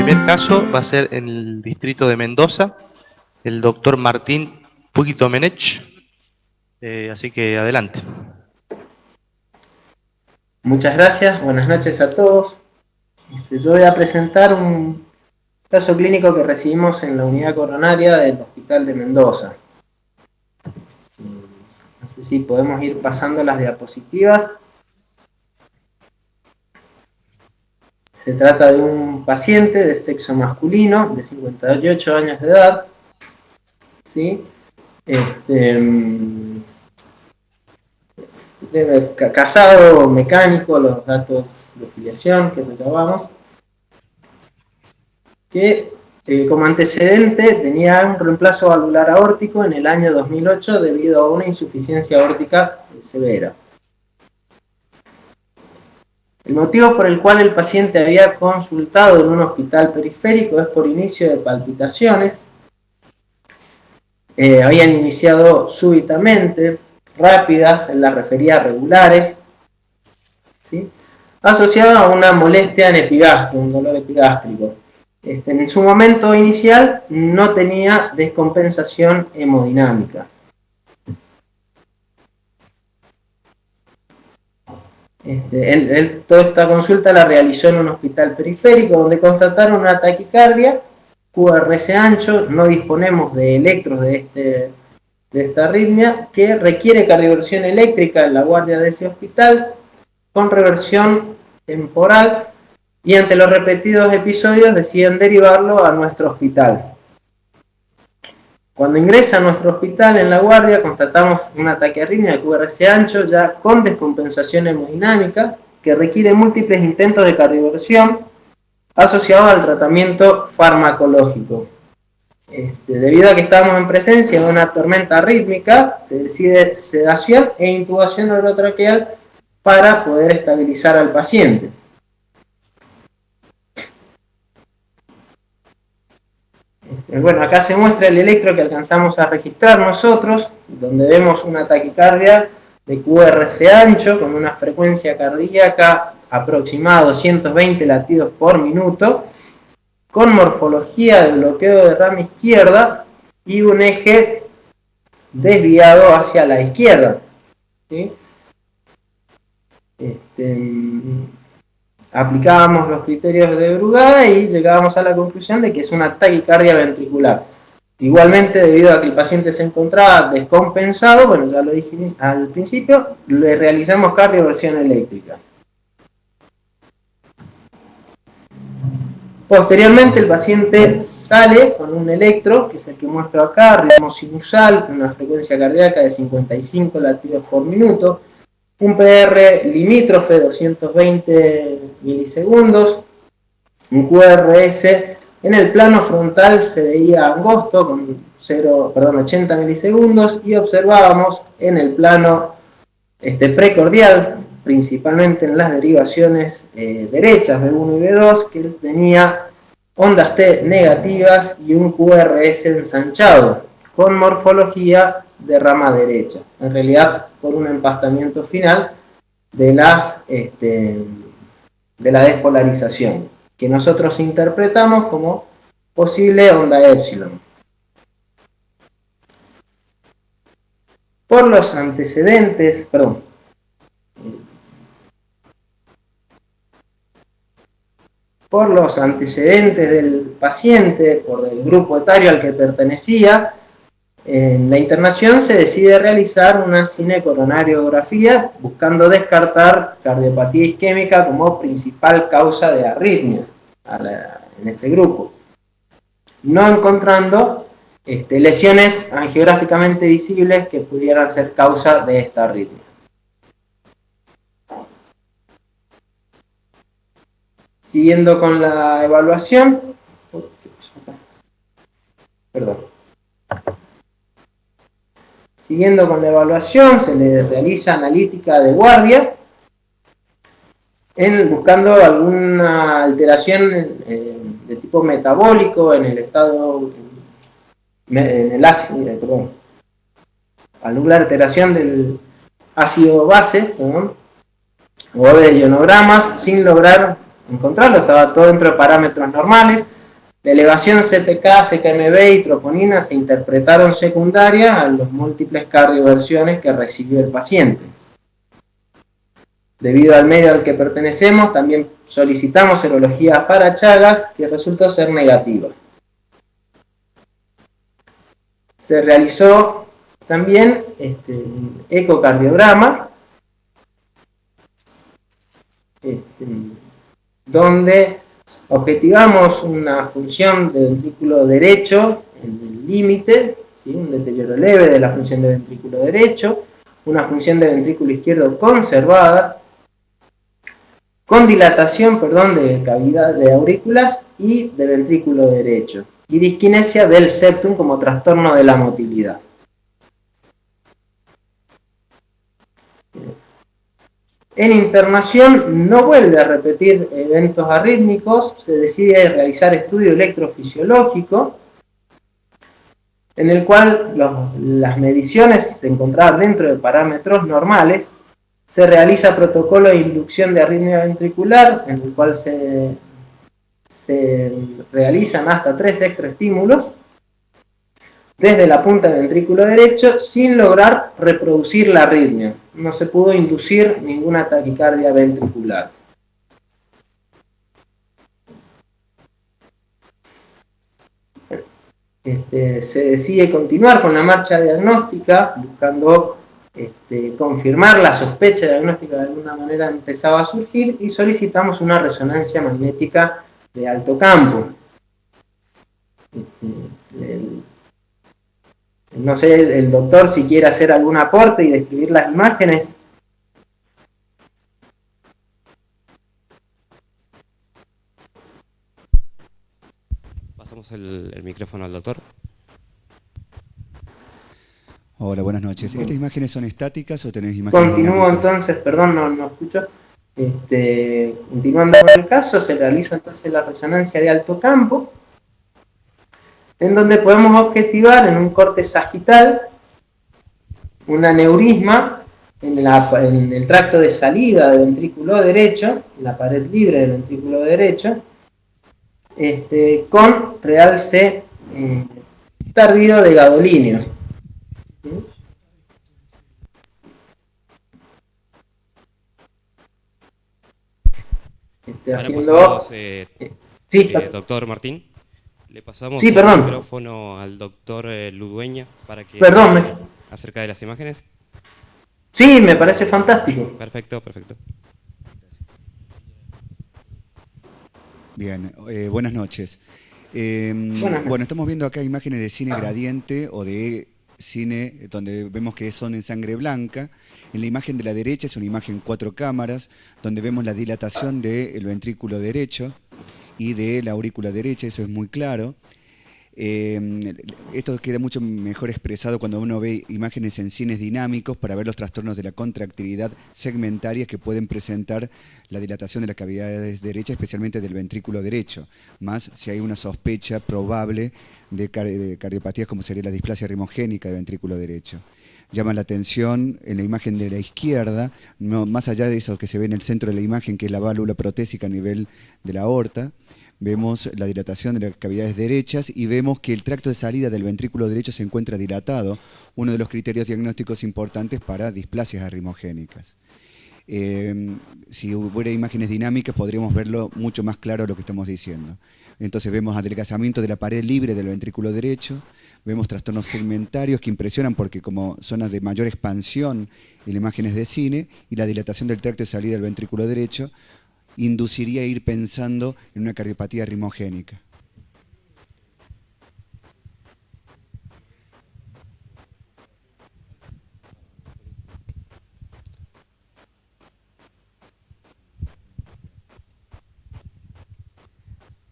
primer caso va a ser en el distrito de Mendoza, el doctor Martín Puigdomenech. Así que adelante. Muchas gracias, buenas noches a todos. Yo voy a presentar un caso clínico que recibimos en la unidad coronaria del Hospital de Mendoza. No sé si podemos ir pasando las diapositivas. Se trata de un paciente de sexo masculino, de 58 años de edad, ¿sí? Casado, mecánico, los datos de filiación que recabamos, que como antecedente tenía un reemplazo valvular aórtico en el año 2008 debido a una insuficiencia aórtica severa. El motivo por el cual el paciente había consultado en un hospital periférico es por inicio de palpitaciones. Habían iniciado súbitamente, rápidas, en las referidas regulares, ¿sí? Asociado a una molestia en epigastrio, un dolor epigástrico. En su momento inicial no tenía descompensación hemodinámica. Toda esta consulta la realizó en un hospital periférico donde constataron una taquicardia, QRS ancho, no disponemos de electros de esta arritmia, que requiere cardioversión eléctrica en la guardia de ese hospital, con reversión temporal, y ante los repetidos episodios deciden derivarlo a nuestro hospital. Cuando ingresa a nuestro hospital en la guardia constatamos una taquiarritmia de QRS ancho ya con descompensación hemodinámica que requiere múltiples intentos de cardioversión asociados al tratamiento farmacológico. Debido a que estábamos en presencia de una tormenta rítmica, se decide sedación e intubación orotraqueal para poder estabilizar al paciente. Bueno, acá se muestra el electro que alcanzamos a registrar nosotros, donde vemos una taquicardia de QRS ancho con una frecuencia cardíaca aproximada a 220 latidos por minuto, con morfología de bloqueo de rama izquierda y un eje desviado hacia la izquierda, ¿sí? Aplicábamos los criterios de Brugada y llegábamos a la conclusión de que es una taquicardia ventricular. Igualmente, debido a que el paciente se encontraba descompensado, bueno, ya lo dije al principio, le realizamos cardioversión eléctrica. Posteriormente, el paciente sale con un electro, que es el que muestro acá, ritmo sinusal, con una frecuencia cardíaca de 55 latidos por minuto, un PR limítrofe 220 milisegundos, un QRS en el plano frontal se veía angosto con 80 milisegundos y observábamos en el plano precordial, principalmente en las derivaciones derechas B1 y B2, que tenía ondas T negativas y un QRS ensanchado con morfología de rama derecha, en realidad por un empastamiento final de la despolarización, que nosotros interpretamos como posible onda epsilon. Por los antecedentes, del paciente, por el grupo etario al que pertenecía, en la internación se decide realizar una cinecoronariografía buscando descartar cardiopatía isquémica como principal causa de arritmia en este grupo, no encontrando lesiones angiográficamente visibles que pudieran ser causa de esta arritmia. Siguiendo con la evaluación, se le realiza analítica de guardia buscando alguna alteración de tipo metabólico en el estado, alguna alteración del ácido base, o de ionogramas, sin lograr encontrarlo, estaba todo dentro de parámetros normales. La elevación CPK, CKMB y troponina se interpretaron secundarias a las múltiples cardioversiones que recibió el paciente. Debido al medio al que pertenecemos, también solicitamos serología para Chagas, que resultó ser negativa. Se realizó también un ecocardiograma, donde objetivamos una función de ventrículo derecho en el límite, ¿sí? Un deterioro leve de la función de ventrículo derecho, una función de ventrículo izquierdo conservada, con dilatación, de cavidad de aurículas y de ventrículo derecho, y disquinesia del septum como trastorno de la motilidad. En internación no vuelve a repetir eventos arrítmicos, se decide realizar estudio electrofisiológico, en el cual las mediciones se encontraban dentro de parámetros normales. Se realiza protocolo de inducción de arritmia ventricular, en el cual se realizan hasta 3 extraestímulos desde la punta del ventrículo derecho sin lograr reproducir la arritmia. No se pudo inducir ninguna taquicardia ventricular. Se decide continuar con la marcha diagnóstica, buscando confirmar la sospecha diagnóstica de alguna manera empezaba a surgir, y solicitamos una resonancia magnética de alto campo. No sé, el doctor, si quiere hacer algún aporte y describir las imágenes. Pasamos el micrófono al doctor. Hola, buenas noches. ¿Estas imágenes son estáticas o tenés imágenes Continúo dinámicas? entonces, perdón, no escucho. Continuando con el caso, se realiza entonces la resonancia de alto campo, en donde podemos objetivar en un corte sagital un aneurisma en el tracto de salida del ventrículo derecho, en la pared libre del ventrículo derecho, con realce tardío de gadolinio. Pasamos, sí, doctor Martín, le pasamos el micrófono al doctor Ludueña para que acerca de las imágenes. Sí, me parece fantástico. Perfecto. Bien, buenas noches. Bueno, estamos viendo acá imágenes de cine gradiente o de cine donde vemos que son en sangre blanca. En la imagen de la derecha es una imagen 4 cámaras, donde vemos la dilatación del ventrículo derecho y de la aurícula derecha, eso es muy claro. Esto queda mucho mejor expresado cuando uno ve imágenes en cines dinámicos para ver los trastornos de la contractilidad segmentaria que pueden presentar la dilatación de las cavidades derechas, especialmente del ventrículo derecho, más si hay una sospecha probable de cardiopatías como sería la displasia rimogénica del ventrículo derecho. Llama la atención en la imagen de la izquierda, más allá de eso que se ve en el centro de la imagen, que es la válvula protésica a nivel de la aorta. Vemos la dilatación de las cavidades derechas y vemos que el tracto de salida del ventrículo derecho se encuentra dilatado, uno de los criterios diagnósticos importantes para displasias arritmogénicas. Si hubiera imágenes dinámicas podríamos verlo mucho más claro lo que estamos diciendo. Entonces vemos adelgazamiento de la pared libre del ventrículo derecho, vemos trastornos segmentarios que impresionan porque como zonas de mayor expansión en imágenes de cine, y la dilatación del tracto de salida del ventrículo derecho induciría a ir pensando en una cardiopatía rimogénica.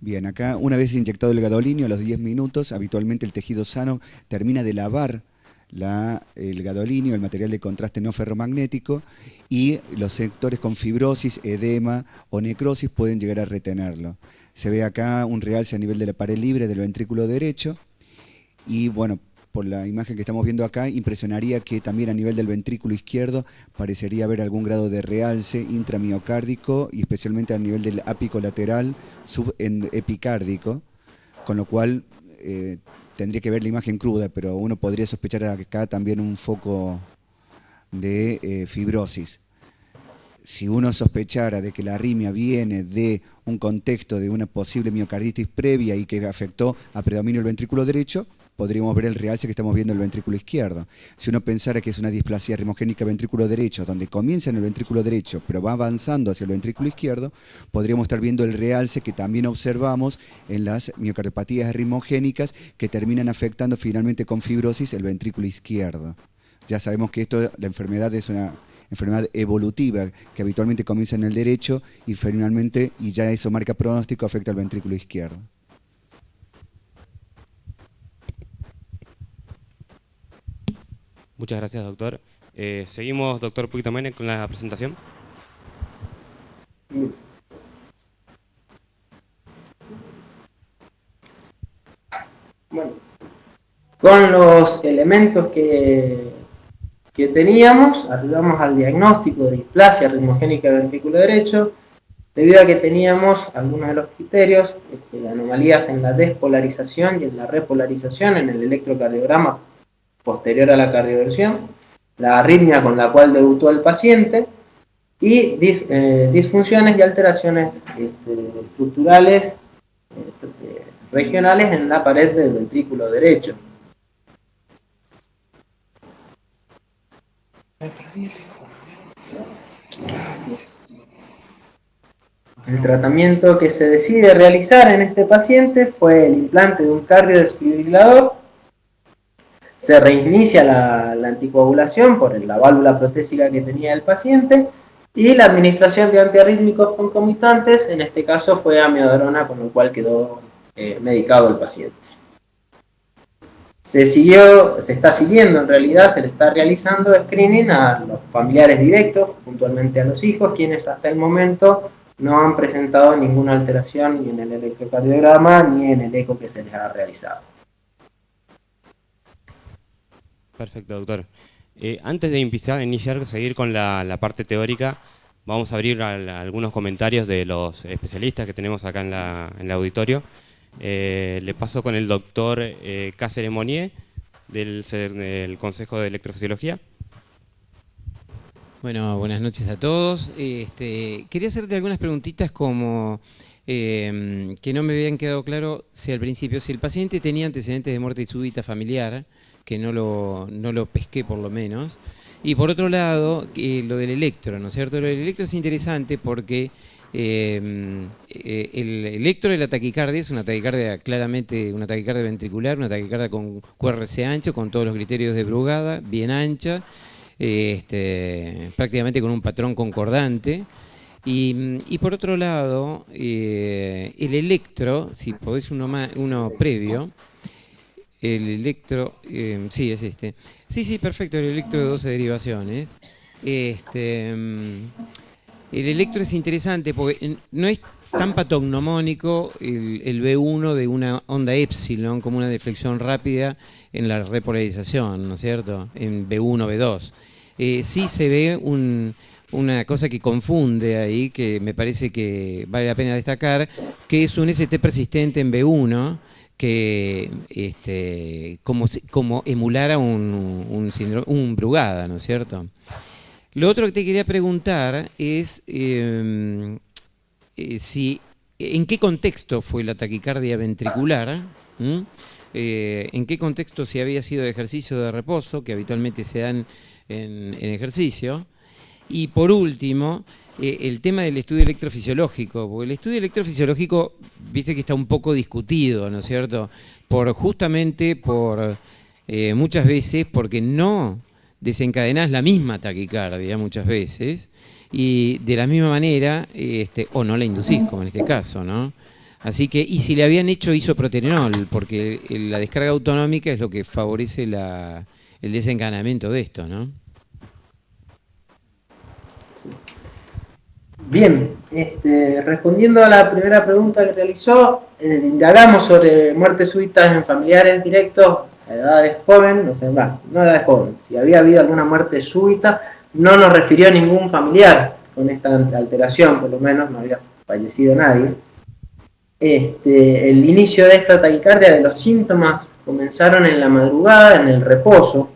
Bien, acá una vez inyectado el gadolinio, a los 10 minutos, habitualmente el tejido sano termina de lavar el gadolinio, el material de contraste no ferromagnético, y los sectores con fibrosis, edema o necrosis pueden llegar a retenerlo. Se ve acá un realce a nivel de la pared libre del ventrículo derecho, y bueno, por la imagen que estamos viendo acá, impresionaría que también a nivel del ventrículo izquierdo parecería haber algún grado de realce intramiocárdico y especialmente a nivel del ápico lateral subepicárdico, con lo cual tendría que ver la imagen cruda, pero uno podría sospechar acá también un foco de fibrosis. Si uno sospechara de que la arritmia viene de un contexto de una posible miocarditis previa y que afectó a predominio del ventrículo derecho, podríamos ver el realce que estamos viendo en el ventrículo izquierdo. Si uno pensara que es una displasia ritmogénica ventrículo derecho, donde comienza en el ventrículo derecho, pero va avanzando hacia el ventrículo izquierdo, podríamos estar viendo el realce que también observamos en las miocardiopatías ritmogénicas que terminan afectando finalmente con fibrosis el ventrículo izquierdo. Ya sabemos que la enfermedad es una enfermedad evolutiva que habitualmente comienza en el derecho y finalmente, y ya eso marca pronóstico, afecta al ventrículo izquierdo. Muchas gracias, doctor. Seguimos, doctor Puquito Mene, con la presentación. Bueno, con los elementos que teníamos, arribamos al diagnóstico de displasia ritmogénica del ventrículo derecho, debido a que teníamos algunos de los criterios, anomalías en la despolarización y en la repolarización en el electrocardiograma posterior a la cardioversión, la arritmia con la cual debutó el paciente, y disfunciones y alteraciones estructurales regionales en la pared del ventrículo derecho. El tratamiento que se decide realizar en este paciente fue el implante de un cardiodesfibrilador. Se reinicia la anticoagulación por la válvula protésica que tenía el paciente y la administración de antiarrítmicos concomitantes, en este caso fue amiodarona, con lo cual quedó medicado el paciente. Se está siguiendo, en realidad, se le está realizando screening a los familiares directos, puntualmente a los hijos, quienes hasta el momento no han presentado ninguna alteración ni en el electrocardiograma ni en el eco que se les ha realizado. Perfecto, doctor. Antes de seguir con la parte teórica, vamos a abrir algunos comentarios de los especialistas que tenemos acá en el auditorio. Le paso con el doctor Cáceres Monier, del Consejo de Electrofisiología. Bueno, buenas noches a todos. Quería hacerte algunas preguntitas como que no me habían quedado claro si al principio, si el paciente tenía antecedentes de muerte súbita familiar, que no lo pesqué por lo menos. Y por otro lado, lo del electro, ¿no es cierto? Lo del electro es interesante porque el electro de la taquicardia es una taquicardia claramente, una taquicardia ventricular, una taquicardia con QRS ancho, con todos los criterios de Brugada, bien ancha, prácticamente con un patrón concordante. Y por otro lado, el electro, si podés uno previo, el electro, sí, es este. Sí, perfecto, el electro de 12 derivaciones. El electro es interesante porque no es tan patognomónico el B1 de una onda epsilon como una deflexión rápida en la repolarización, ¿no es cierto? En B1, B2. Sí se ve una cosa que confunde ahí, que me parece que vale la pena destacar, que es un ST persistente en B1, que como emulara un Brugada, ¿no es cierto? Lo otro que te quería preguntar es en qué contexto fue la taquicardia ventricular, en qué contexto, si había sido de ejercicio o de reposo, que habitualmente se dan en ejercicio. Y por último, el tema del estudio electrofisiológico, porque el estudio electrofisiológico, viste que está un poco discutido, ¿no es cierto? Justamente por muchas veces, porque no desencadenás la misma taquicardia muchas veces, y de la misma manera, o no la inducís, como en este caso, ¿no? Así que, y si le habían hecho isoproterenol, porque la descarga autonómica es lo que favorece el desencadenamiento de esto, ¿no? Bien, respondiendo a la primera pregunta que realizó, indagamos sobre muertes súbitas en familiares directos a edades jóvenes, o sea, no a edades jóvenes, si había habido alguna muerte súbita, no nos refirió ningún familiar con esta alteración, por lo menos no había fallecido nadie. El inicio de esta taquicardia, de los síntomas, comenzaron en la madrugada, en el reposo.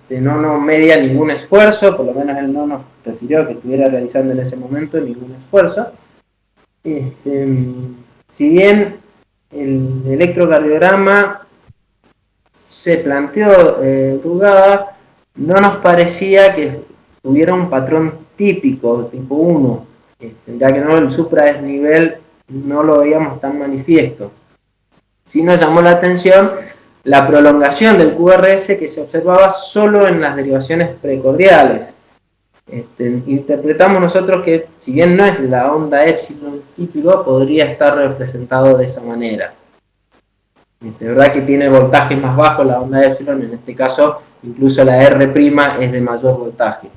No media ningún esfuerzo, por lo menos él no nos refirió que estuviera realizando en ese momento ningún esfuerzo. Si bien el electrocardiograma se planteó Brugada, no nos parecía que tuviera un patrón típico, tipo 1, ya que no, el supradesnivel no lo veíamos tan manifiesto. Sí nos llamó la atención la prolongación del QRS que se observaba solo en las derivaciones precordiales. Interpretamos nosotros que, si bien no es la onda epsilon típico, podría estar representado de esa manera. De verdad que tiene voltaje más bajo la onda epsilon, en este caso incluso la R' es de mayor voltaje.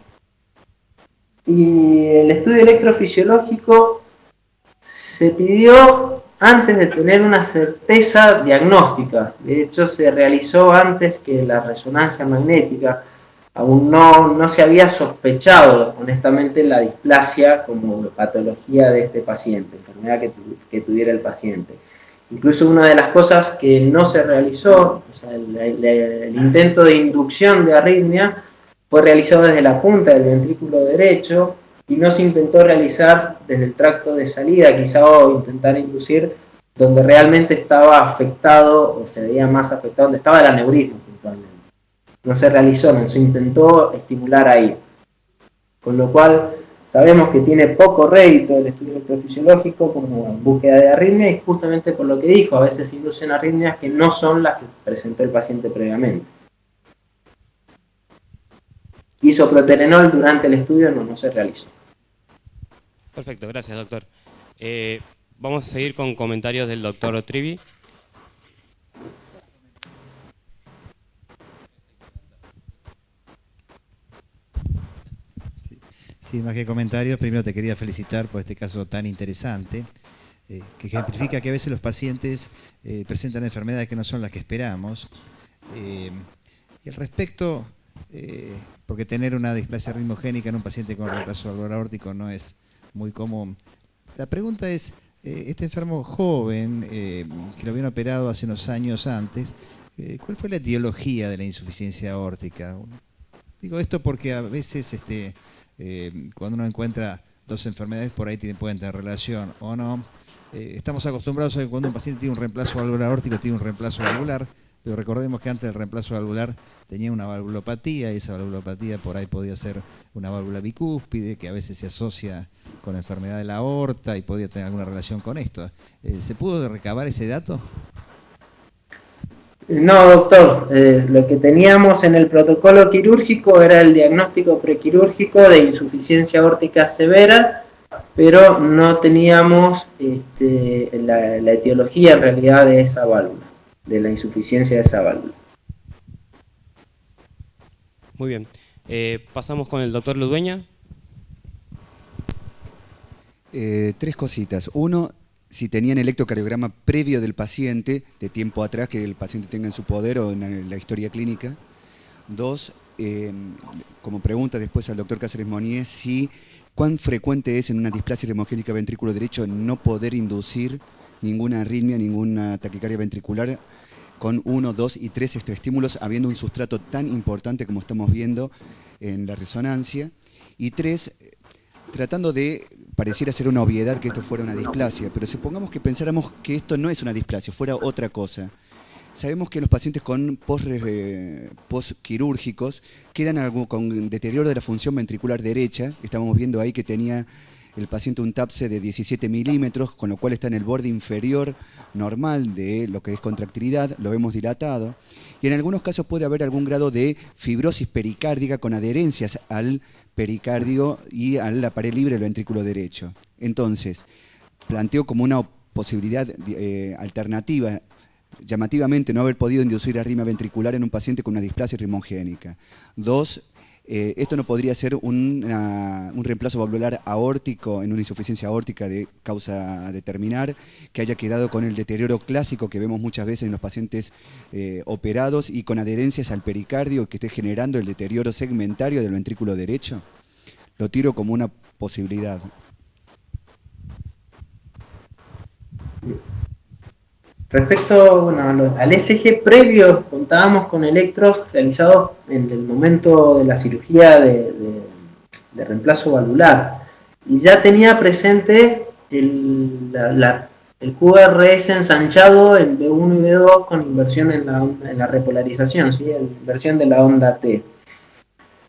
Y el estudio electrofisiológico se pidió antes de tener una certeza diagnóstica. De hecho, se realizó antes que la resonancia magnética. Aún no se había sospechado, honestamente, la displasia como patología de este paciente, enfermedad que tuviera el paciente. Incluso una de las cosas que no se realizó, o sea, el intento de inducción de arritmia, fue realizado desde la punta del ventrículo derecho y no se intentó realizar desde el tracto de salida, quizá, o intentar inducir donde realmente estaba afectado, o se veía más afectado, donde estaba el aneurisma puntualmente. No se realizó, no se intentó estimular ahí. Con lo cual, sabemos que tiene poco rédito el estudio electrofisiológico como búsqueda de arritmia, y justamente por lo que dijo, a veces se inducen arritmias que no son las que presentó el paciente previamente. Isoproterenol durante el estudio no se realizó. Perfecto, gracias, doctor. Vamos a seguir con comentarios del doctor Trivi. Sí, más que comentarios, primero te quería felicitar por este caso tan interesante, que ejemplifica que a veces los pacientes presentan enfermedades que no son las que esperamos. Y al respecto, porque tener una displasia ritmogénica en un paciente con reemplazo valvular aórtico no es muy común. La pregunta es, este enfermo joven, que lo habían operado hace unos años antes, ¿cuál fue la etiología de la insuficiencia aórtica? Digo esto porque a veces cuando uno encuentra dos enfermedades por ahí pueden tener relación o no. Estamos acostumbrados a que cuando un paciente tiene un reemplazo valvular aórtico tiene un reemplazo valvular, pero recordemos que antes del reemplazo valvular tenía una valvulopatía, y esa valvulopatía por ahí podía ser una válvula bicúspide, que a veces se asocia con la enfermedad de la aorta y podía tener alguna relación con esto. ¿Se pudo recabar ese dato? No, doctor. Lo que teníamos en el protocolo quirúrgico era el diagnóstico prequirúrgico de insuficiencia aórtica severa, pero no teníamos la etiología en realidad de esa válvula, de la insuficiencia de esa válvula. Muy bien. Pasamos con el doctor Ludueña. Tres cositas. Uno, si tenían electrocardiograma previo del paciente, de tiempo atrás, que el paciente tenga en su poder o en la historia clínica. Dos, como pregunta después al doctor Cáceres Monier, cuán frecuente es en una displasia hemogénica ventrículo derecho no poder inducir ninguna arritmia, ninguna taquicardia ventricular con 1, 2 y 3 extraestímulos, habiendo un sustrato tan importante como estamos viendo en la resonancia. Y 3, tratando de, pareciera ser una obviedad que esto fuera una displasia, pero supongamos que pensáramos que esto no es una displasia, fuera otra cosa. Sabemos que los pacientes con postquirúrgicos quedan con deterioro de la función ventricular derecha. Estamos viendo ahí que tenía el paciente un TAPSE de 17 milímetros, con lo cual está en el borde inferior normal de lo que es contractilidad, lo vemos dilatado. Y en algunos casos puede haber algún grado de fibrosis pericárdica con adherencias al pericardio y a la pared libre del ventrículo derecho. Entonces, planteo como una posibilidad alternativa, llamativamente, no haber podido inducir arritmia ventricular en un paciente con una displasia ritmogénica. 2, ¿Esto no podría ser un reemplazo valvular aórtico en una insuficiencia aórtica de causa determinar, que haya quedado con el deterioro clásico que vemos muchas veces en los pacientes operados y con adherencias al pericardio que esté generando el deterioro segmentario del ventrículo derecho? Lo tiro como una posibilidad. Respecto al ECG previo, contábamos con electros realizados en el momento de la cirugía de reemplazo valvular y ya tenía presente el QRS ensanchado en B1 y B2 con inversión en la repolarización, ¿sí? Inversión de la onda T.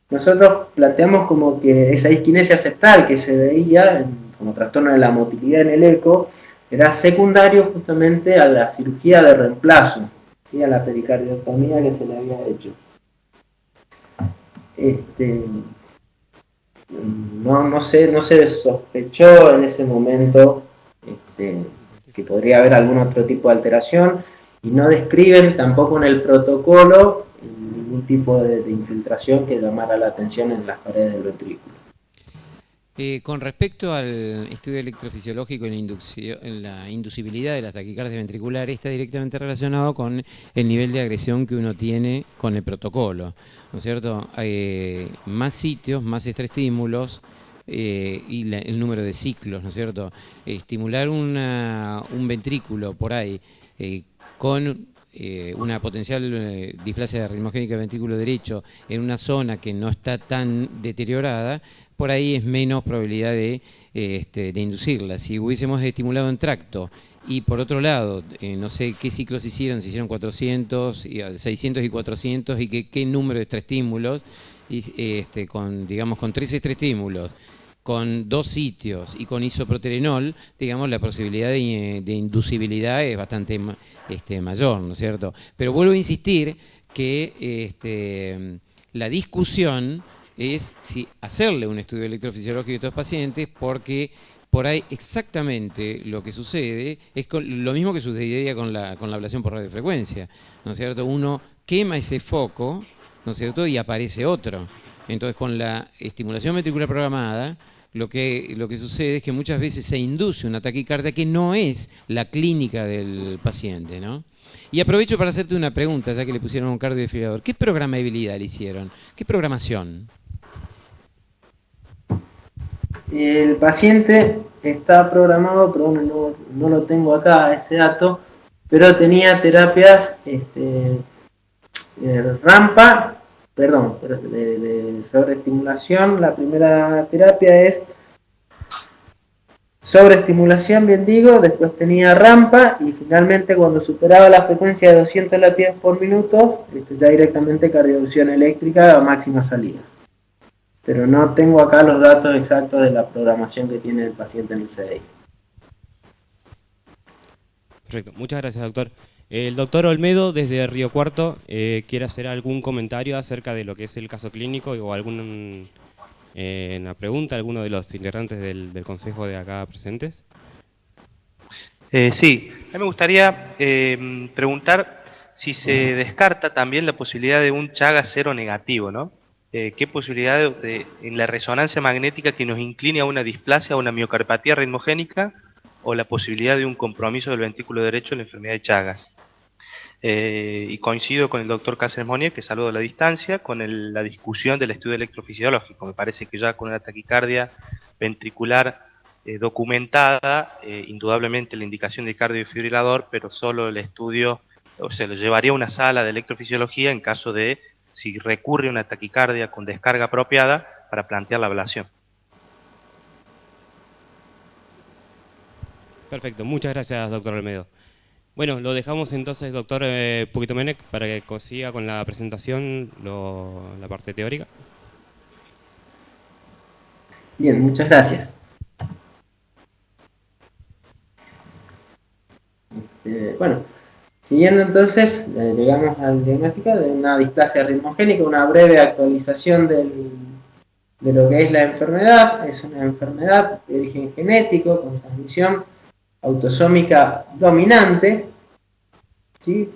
Nosotros planteamos como que esa disquinesia septal que se veía como trastorno de la motilidad en el eco era secundario justamente a la cirugía de reemplazo, ¿sí? A la pericardiotomía que se le había hecho. No se sospechó en ese momento que podría haber algún otro tipo de alteración y no describen tampoco en el protocolo ningún tipo de infiltración que llamara la atención en las paredes del ventrículo. Con respecto al estudio electrofisiológico en la inducibilidad de las taquicardias ventriculares, está directamente relacionado con el nivel de agresión que uno tiene con el protocolo, ¿no es cierto? Hay más sitios, más extraestímulos y el número de ciclos, ¿no es cierto? Estimular un ventrículo por ahí con una potencial displasia ritmogénica del ventrículo derecho en una zona que no está tan deteriorada, por ahí es menos probabilidad de inducirla. Si hubiésemos estimulado en tracto y por otro lado, no sé qué ciclos se hicieron 400, 600 y 400 y qué número de extraestímulos, con 3 extraestímulos, con 2 sitios y con isoproterenol, digamos, la posibilidad de inducibilidad es bastante mayor, ¿no es cierto? Pero vuelvo a insistir que la discusión es si hacerle un estudio electrofisiológico a estos pacientes, porque por ahí exactamente lo que sucede es lo mismo que sucedería con la ablación por radiofrecuencia, ¿no es cierto? Uno quema ese foco, ¿no es cierto?, y aparece otro. Entonces, con la estimulación ventricular programada, lo que sucede es que muchas veces se induce una taquicardia que no es la clínica del paciente, ¿no? Y aprovecho para hacerte una pregunta, ya que le pusieron un cardiodefibrilador. ¿Qué programabilidad le hicieron? ¿Qué programación? El paciente está programado, perdón, no lo tengo acá ese dato, pero tenía terapias rampa, perdón, de sobreestimulación. La primera terapia es sobreestimulación, bien digo, después tenía rampa y finalmente cuando superaba la frecuencia de 200 latidos por minuto, ya directamente cardiovulsión eléctrica a máxima salida. Pero no tengo acá los datos exactos de la programación que tiene el paciente en el CDI. Perfecto, muchas gracias, doctor. El doctor Olmedo, desde Río Cuarto, quiere hacer algún comentario acerca de lo que es el caso clínico o alguna pregunta a alguno de los integrantes del consejo de acá presentes. Sí, a mí me gustaría preguntar si se descarta también la posibilidad de un Chagas cero negativo, ¿no? ¿Qué posibilidad en la resonancia magnética que nos incline a una displasia, a una miocardopatía ritmogénica, o la posibilidad de un compromiso del ventrículo derecho en la enfermedad de Chagas? Y coincido con el doctor Cáceres Monier, que saludo a la distancia, con la discusión del estudio electrofisiológico. Me parece que ya con una taquicardia ventricular documentada, indudablemente la indicación del cardiofibrilador, pero solo el estudio, o sea, lo llevaría a una sala de electrofisiología en caso de si recurre a una taquicardia con descarga apropiada para plantear la ablación. Perfecto, muchas gracias, doctor Olmedo. Bueno, lo dejamos entonces, doctor Puguitomenech, para que siga con la presentación, la parte teórica. Bien, muchas gracias. Bueno, siguiendo entonces, llegamos al diagnóstico de una displasia ritmogénica, una breve actualización de lo que es la enfermedad. Es una enfermedad de origen genético con transmisión autosómica dominante, ¿sí?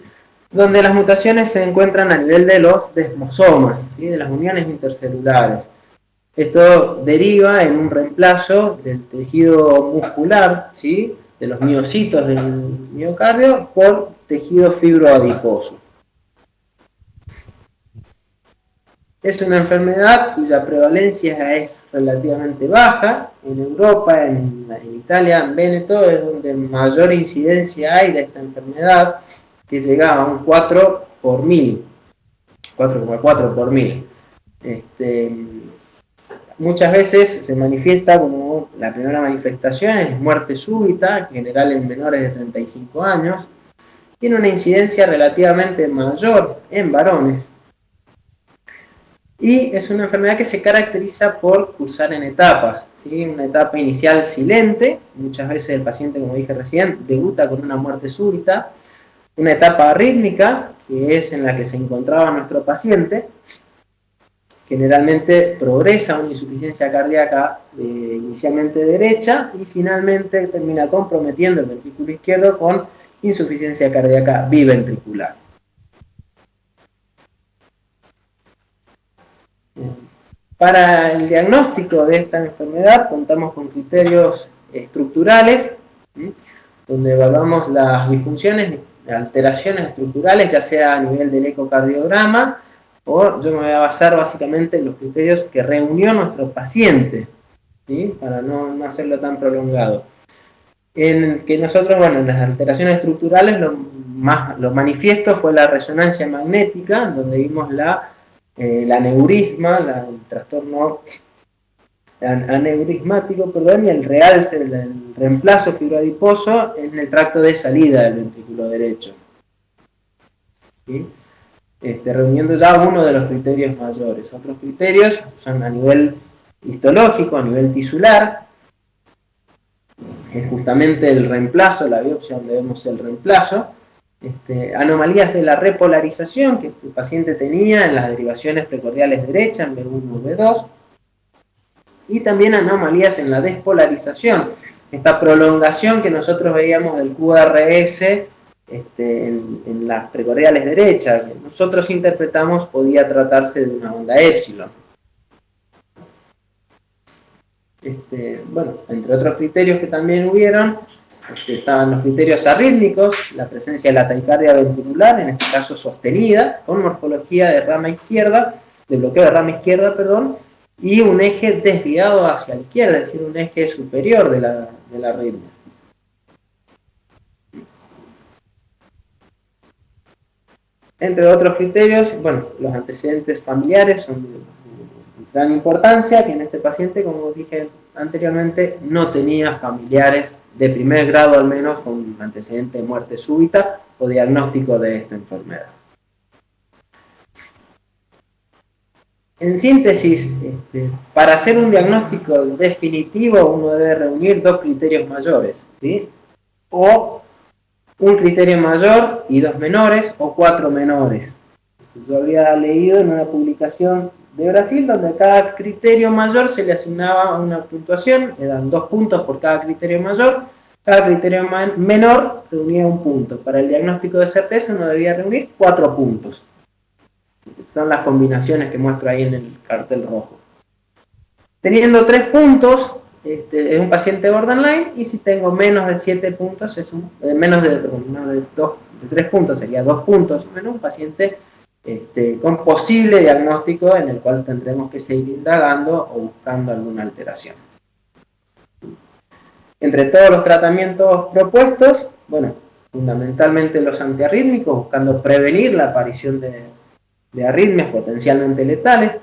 donde las mutaciones se encuentran a nivel de los desmosomas, ¿sí? De las uniones intercelulares. Esto deriva en un reemplazo del tejido muscular, ¿sí? De los miocitos del miocardio por tejido fibroadiposo. Es una enfermedad cuya prevalencia es relativamente baja. En Europa, en Italia, en Véneto, es donde mayor incidencia hay de esta enfermedad, que llega a un 4 por 1000, 4,4 por 1000. Muchas veces se manifiesta como la primera manifestación es muerte súbita, en general en menores de 35 años. Tiene una incidencia relativamente mayor en varones. Y es una enfermedad que se caracteriza por cursar en etapas, ¿sí? Una etapa inicial silente, muchas veces el paciente, como dije recién, debuta con una muerte súbita. Una etapa arrítmica, que es en la que se encontraba nuestro paciente, generalmente progresa a una insuficiencia cardíaca inicialmente derecha y finalmente termina comprometiendo el ventrículo izquierdo con insuficiencia cardíaca biventricular. Para el diagnóstico de esta enfermedad contamos con criterios estructurales, ¿sí? Donde evaluamos las disfunciones, alteraciones estructurales, ya sea a nivel del ecocardiograma, o yo me voy a basar básicamente en los criterios que reunió nuestro paciente, ¿sí? Para no hacerlo tan prolongado. En que nosotros, bueno, en las alteraciones estructurales lo manifiesto fue la resonancia magnética, donde vimos el aneurisma, el trastorno aneurismático, perdón, y el realce, el reemplazo fibroadiposo en el tracto de salida del ventrículo derecho. ¿Sí? Reuniendo ya uno de los criterios mayores. Otros criterios son a nivel histológico, a nivel tisular, es justamente el reemplazo, la biopsia donde vemos el reemplazo. Anomalías de la repolarización que el paciente tenía en las derivaciones precordiales derechas, en B1 y B2, y también anomalías en la despolarización, esta prolongación que nosotros veíamos del QRS en las precordiales derechas, que nosotros interpretamos podía tratarse de una onda épsilon. Bueno, entre otros criterios que también hubieron, estaban los criterios arrítmicos, la presencia de la taquicardia ventricular, en este caso sostenida, con morfología de rama izquierda, de bloqueo de rama izquierda, perdón, y un eje desviado hacia la izquierda, es decir, un eje superior de la arritmia. Entre otros criterios, bueno, los antecedentes familiares son de gran importancia, que en este paciente, como dije anteriormente, no tenía familiares de primer grado al menos con antecedente de muerte súbita o diagnóstico de esta enfermedad. En síntesis, para hacer un diagnóstico definitivo uno debe reunir dos criterios mayores, ¿sí? O un criterio mayor y dos menores, o cuatro menores. Yo había leído en una publicación de Brasil donde a cada criterio mayor se le asignaba una puntuación, eran 2 puntos por cada criterio mayor, cada criterio menor reunía un punto. Para el diagnóstico de certeza uno debía reunir 4 puntos. Son las combinaciones que muestro ahí en el cartel rojo. Teniendo 3 puntos, es un paciente borderline, y si tengo menos de 7 puntos, menos de 3 puntos, sería 2 puntos, menos un paciente con posible diagnóstico en el cual tendremos que seguir indagando o buscando alguna alteración. Entre todos los tratamientos propuestos, bueno, fundamentalmente los antiarrítmicos, buscando prevenir la aparición de arritmias potencialmente letales.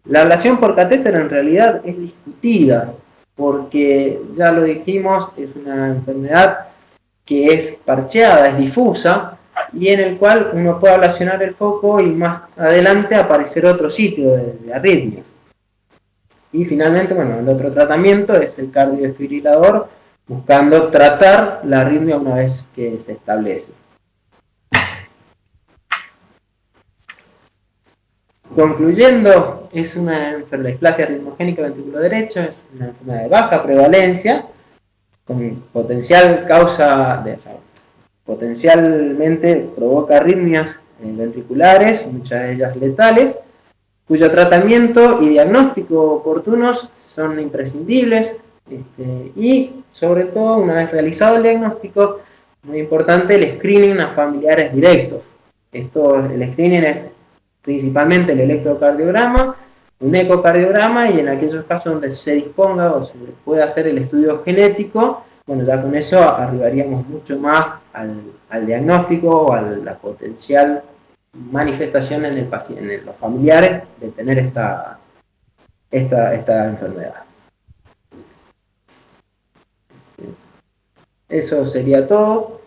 La ablación por catéter en realidad es discutida, porque ya lo dijimos, es una enfermedad que es parcheada, es difusa, y en el cual uno puede ablacionar el foco y más adelante aparecer otro sitio de arritmias. Y finalmente, bueno, el otro tratamiento es el cardioesfibrilador, buscando tratar la arritmia una vez que se establece. Concluyendo, es una displasia ritmogénica ventrículo derecho, es una enfermedad de baja prevalencia, con potencial causa potencialmente provoca arritmias ventriculares, muchas de ellas letales, cuyo tratamiento y diagnóstico oportunos son imprescindibles, y sobre todo, una vez realizado el diagnóstico, muy importante el screening a familiares directos. El screening es principalmente el electrocardiograma, un ecocardiograma, y en aquellos casos donde se disponga o se pueda hacer el estudio genético, bueno, ya con eso arribaríamos mucho más al diagnóstico o a la potencial manifestación en el paciente, en los familiares, de tener esta enfermedad. Eso sería todo.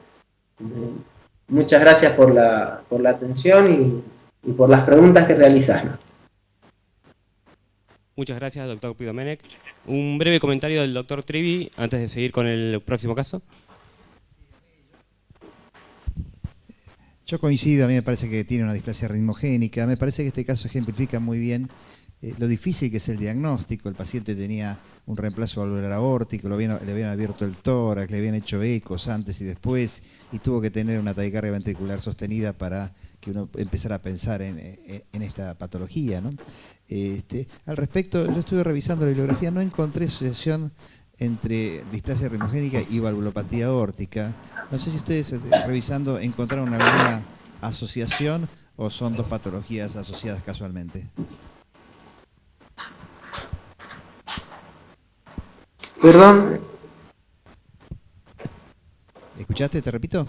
Muchas gracias por la atención y por las preguntas que realizaron. Muchas gracias, doctor Pidomenech. Un breve comentario del doctor Trivi antes de seguir con el próximo caso. Yo coincido, a mí me parece que tiene una displasia ritmogénica. Me parece que este caso ejemplifica muy bien lo difícil que es el diagnóstico. El paciente tenía un reemplazo valvular aórtico, le habían abierto el tórax, le habían hecho ecos antes y después, y tuvo que tener una taquicardia ventricular sostenida para que uno empezara a pensar en esta patología, ¿no? Al respecto, yo estuve revisando la bibliografía, no encontré asociación entre displasia ritmogénica y valvulopatía aórtica. No sé si ustedes, revisando, encontraron alguna asociación o son dos patologías asociadas casualmente. Perdón. ¿Escuchaste? ¿Te repito?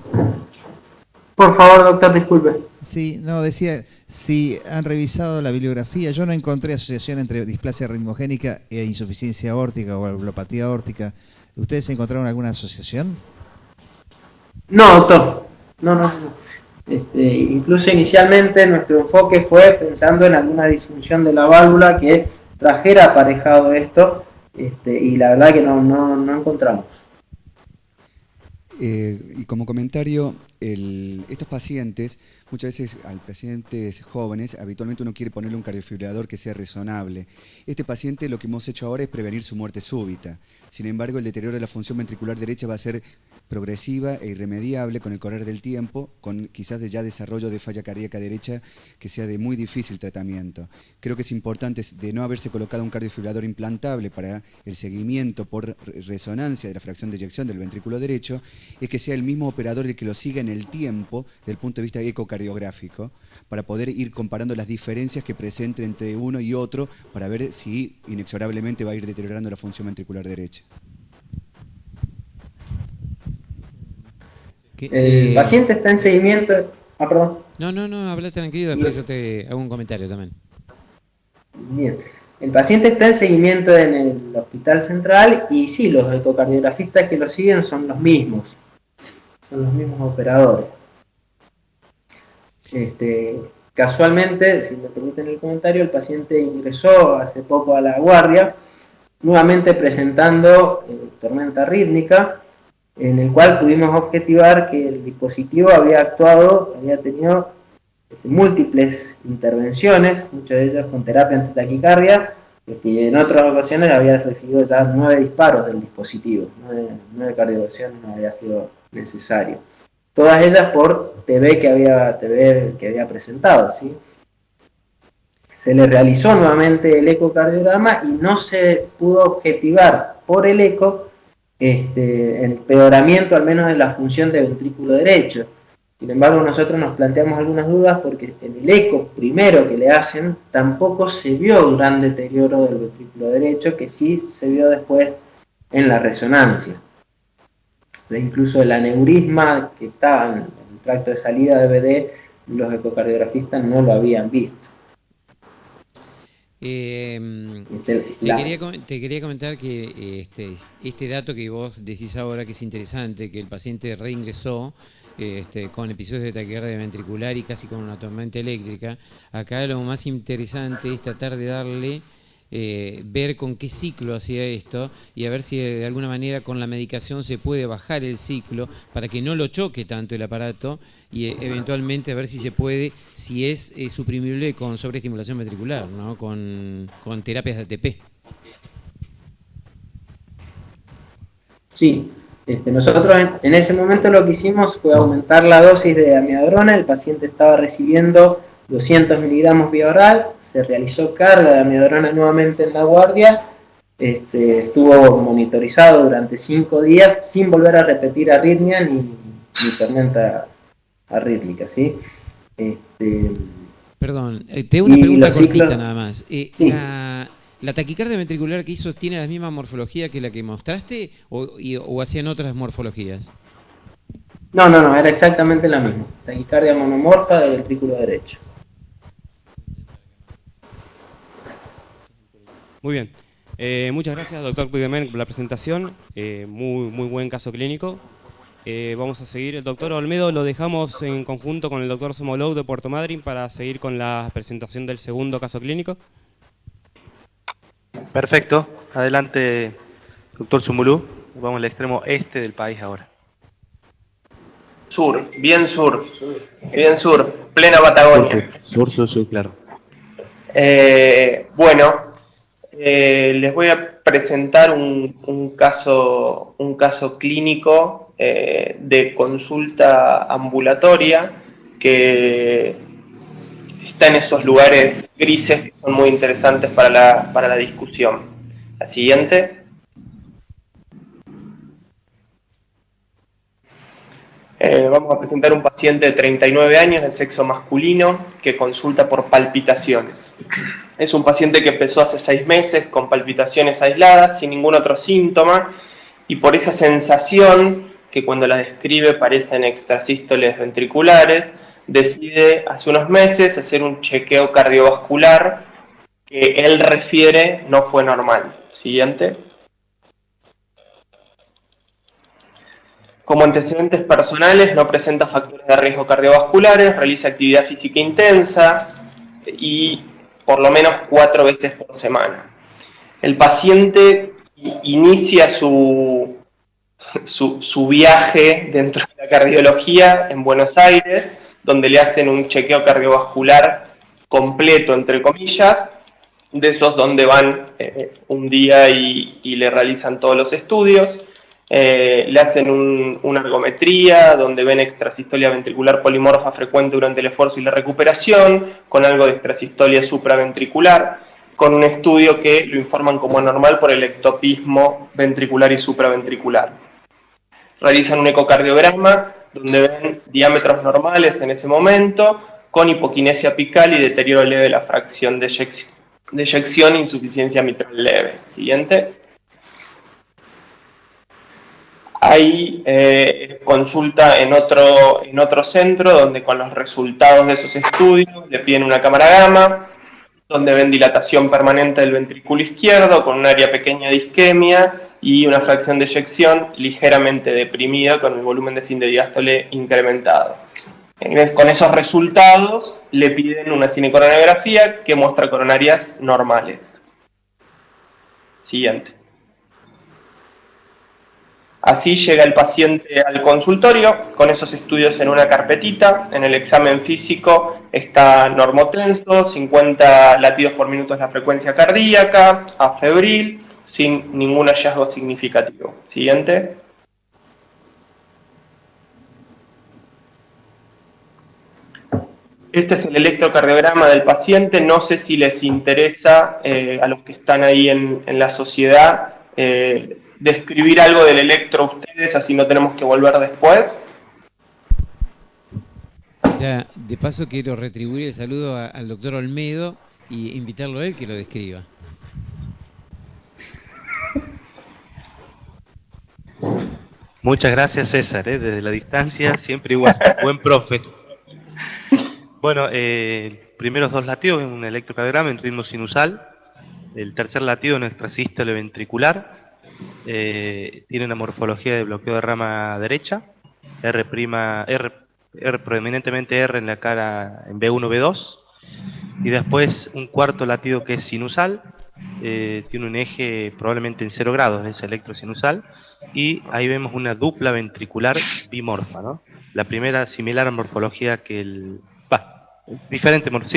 Por favor, doctor, disculpe. Sí, no, decía, si han revisado la bibliografía, yo no encontré asociación entre displasia ritmogénica e insuficiencia aórtica o valvulopatía aórtica. ¿Ustedes encontraron alguna asociación? No, doctor. No. Incluso inicialmente nuestro enfoque fue pensando en alguna disfunción de la válvula que trajera aparejado esto, y la verdad que no encontramos. Y como comentario, estos pacientes, muchas veces a pacientes jóvenes, habitualmente uno quiere ponerle un cardiofibrilador que sea resonable. Este paciente, lo que hemos hecho ahora es prevenir su muerte súbita. Sin embargo, el deterioro de la función ventricular derecha va a ser progresiva e irremediable con el correr del tiempo, con quizás ya desarrollo de falla cardíaca derecha que sea de muy difícil tratamiento. Creo que es importante, de no haberse colocado un cardiofibrilador implantable para el seguimiento por resonancia de la fracción de eyección del ventrículo derecho, es que sea el mismo operador el que lo siga en el tiempo desde el punto de vista ecocardiográfico, para poder ir comparando las diferencias que presenten entre uno y otro, para ver si inexorablemente va a ir deteriorando la función ventricular derecha. El paciente está en seguimiento. Perdón. No, habla tranquilo, después yo te hago un comentario también. Bien. El paciente está en seguimiento en el hospital central, y sí, los ecocardiografistas que lo siguen son los mismos. Son los mismos operadores. Casualmente, si me permiten el comentario, el paciente ingresó hace poco a la guardia, nuevamente presentando tormenta rítmica, en el cual pudimos objetivar que el dispositivo había tenido múltiples intervenciones, muchas de ellas con terapia antitaquicardia, y en otras ocasiones había recibido ya 9 disparos del dispositivo, 9 cardioversiones no había sido necesario. Todas ellas por TB que había presentado, ¿sí? Se le realizó nuevamente el ecocardiograma y no se pudo objetivar por el eco empeoramiento al menos de la función del ventrículo derecho. Sin embargo, nosotros nos planteamos algunas dudas porque en el eco primero que le hacen tampoco se vio un gran deterioro del ventrículo derecho, que sí se vio después en la resonancia. Entonces, incluso el aneurisma que estaba en el tracto de salida de BD, los ecocardiografistas no lo habían visto. Te quería comentar que este dato que vos decís ahora, que es interesante, que el paciente reingresó con episodios de taquicardia ventricular y casi con una tormenta eléctrica. Acá lo más interesante es tratar de darle, ver con qué ciclo hacía esto y a ver si de alguna manera con la medicación se puede bajar el ciclo para que no lo choque tanto el aparato y eventualmente a ver si se puede, si es suprimible con sobreestimulación ventricular, ¿no? Con terapias de ATP. Sí, Nosotros en ese momento lo que hicimos fue aumentar la dosis de amiodarona. El paciente estaba recibiendo 200 miligramos vía oral, se realizó carga de amiodarona nuevamente en la guardia, estuvo monitorizado durante 5 días sin volver a repetir arritmia ni tormenta arrítmica, ¿sí? Perdón, te hago una pregunta cortita nada más. Sí. ¿La taquicardia ventricular que hizo tiene la misma morfología que la que mostraste o hacían otras morfologías? No, era exactamente la misma. Taquicardia monomorfa del ventrículo derecho. Muy bien. Muchas gracias, doctor Puigdemont, por la presentación. Muy buen caso clínico. Vamos a seguir. El doctor Olmedo lo dejamos en conjunto con el doctor Somolou de Puerto Madryn para seguir con la presentación del segundo caso clínico. Perfecto. Adelante, doctor Sumulú. Vamos al extremo este del país ahora. Sur, bien sur, plena Patagonia. Sur, claro. Bueno, les voy a presentar un caso clínico de consulta ambulatoria que está en esos lugares grises que son muy interesantes para la discusión. La siguiente. Vamos a presentar un paciente de 39 años de sexo masculino que consulta por palpitaciones. Es un paciente que empezó hace 6 meses con palpitaciones aisladas, sin ningún otro síntoma, y por esa sensación que cuando la describe parecen extrasístoles ventriculares, decide hace unos meses hacer un chequeo cardiovascular que él refiere no fue normal. Siguiente. Como antecedentes personales, no presenta factores de riesgo cardiovasculares, realiza actividad física intensa y por lo menos 4 veces por semana. El paciente inicia su viaje dentro de la cardiología en Buenos Aires, donde le hacen un chequeo cardiovascular completo, entre comillas, de esos donde van un día y le realizan todos los estudios. Le hacen una ergometría donde ven extrasistolia ventricular polimorfa frecuente durante el esfuerzo y la recuperación, con algo de extrasistolia supraventricular, con un estudio que lo informan como anormal por el ectopismo ventricular y supraventricular. Realizan un ecocardiograma donde ven diámetros normales en ese momento, con hipoquinesia apical y deterioro leve de la fracción de eyección e insuficiencia mitral leve. Siguiente. Ahí consulta en otro centro donde con los resultados de esos estudios le piden una cámara gamma, donde ven dilatación permanente del ventrículo izquierdo con un área pequeña de isquemia y una fracción de eyección ligeramente deprimida con el volumen de fin de diástole incrementado. Con esos resultados le piden una cinecoronografía que muestra coronarias normales. Siguiente. Así llega el paciente al consultorio con esos estudios en una carpetita. En el examen físico está normotenso, 50 latidos por minuto es la frecuencia cardíaca, afebril, sin ningún hallazgo significativo. Siguiente. Este es el electrocardiograma del paciente. No sé si les interesa a los que están ahí en la sociedad describir algo del electro a ustedes, así no tenemos que volver después. Ya, de paso quiero retribuir el saludo al doctor Olmedo y invitarlo a él que lo describa. Muchas gracias, César, desde la distancia, siempre igual, buen profe. Bueno, primeros 2 latidos en un electrocardiograma en ritmo sinusal, el tercer latido en extrasístole ventricular. Tiene una morfología de bloqueo de rama derecha, R predominantemente R en la cara en B1, B2, y después un cuarto latido que es sinusal, tiene un eje probablemente en 0 grados, es electrosinusal, y ahí vemos una dupla ventricular bimorfa, ¿no? La primera similar a morfología que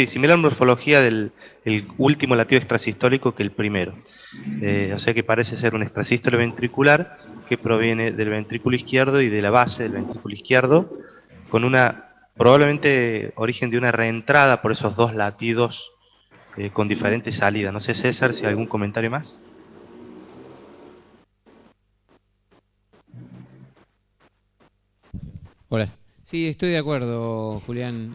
similar morfología del último latido extrasistólico que el primero. O sea que parece ser un extrasístole ventricular que proviene del ventrículo izquierdo y de la base del ventrículo izquierdo, con una probablemente origen de una reentrada por esos dos latidos con diferentes salidas. No sé, César, si hay algún comentario más. Hola. Sí, estoy de acuerdo, Julián.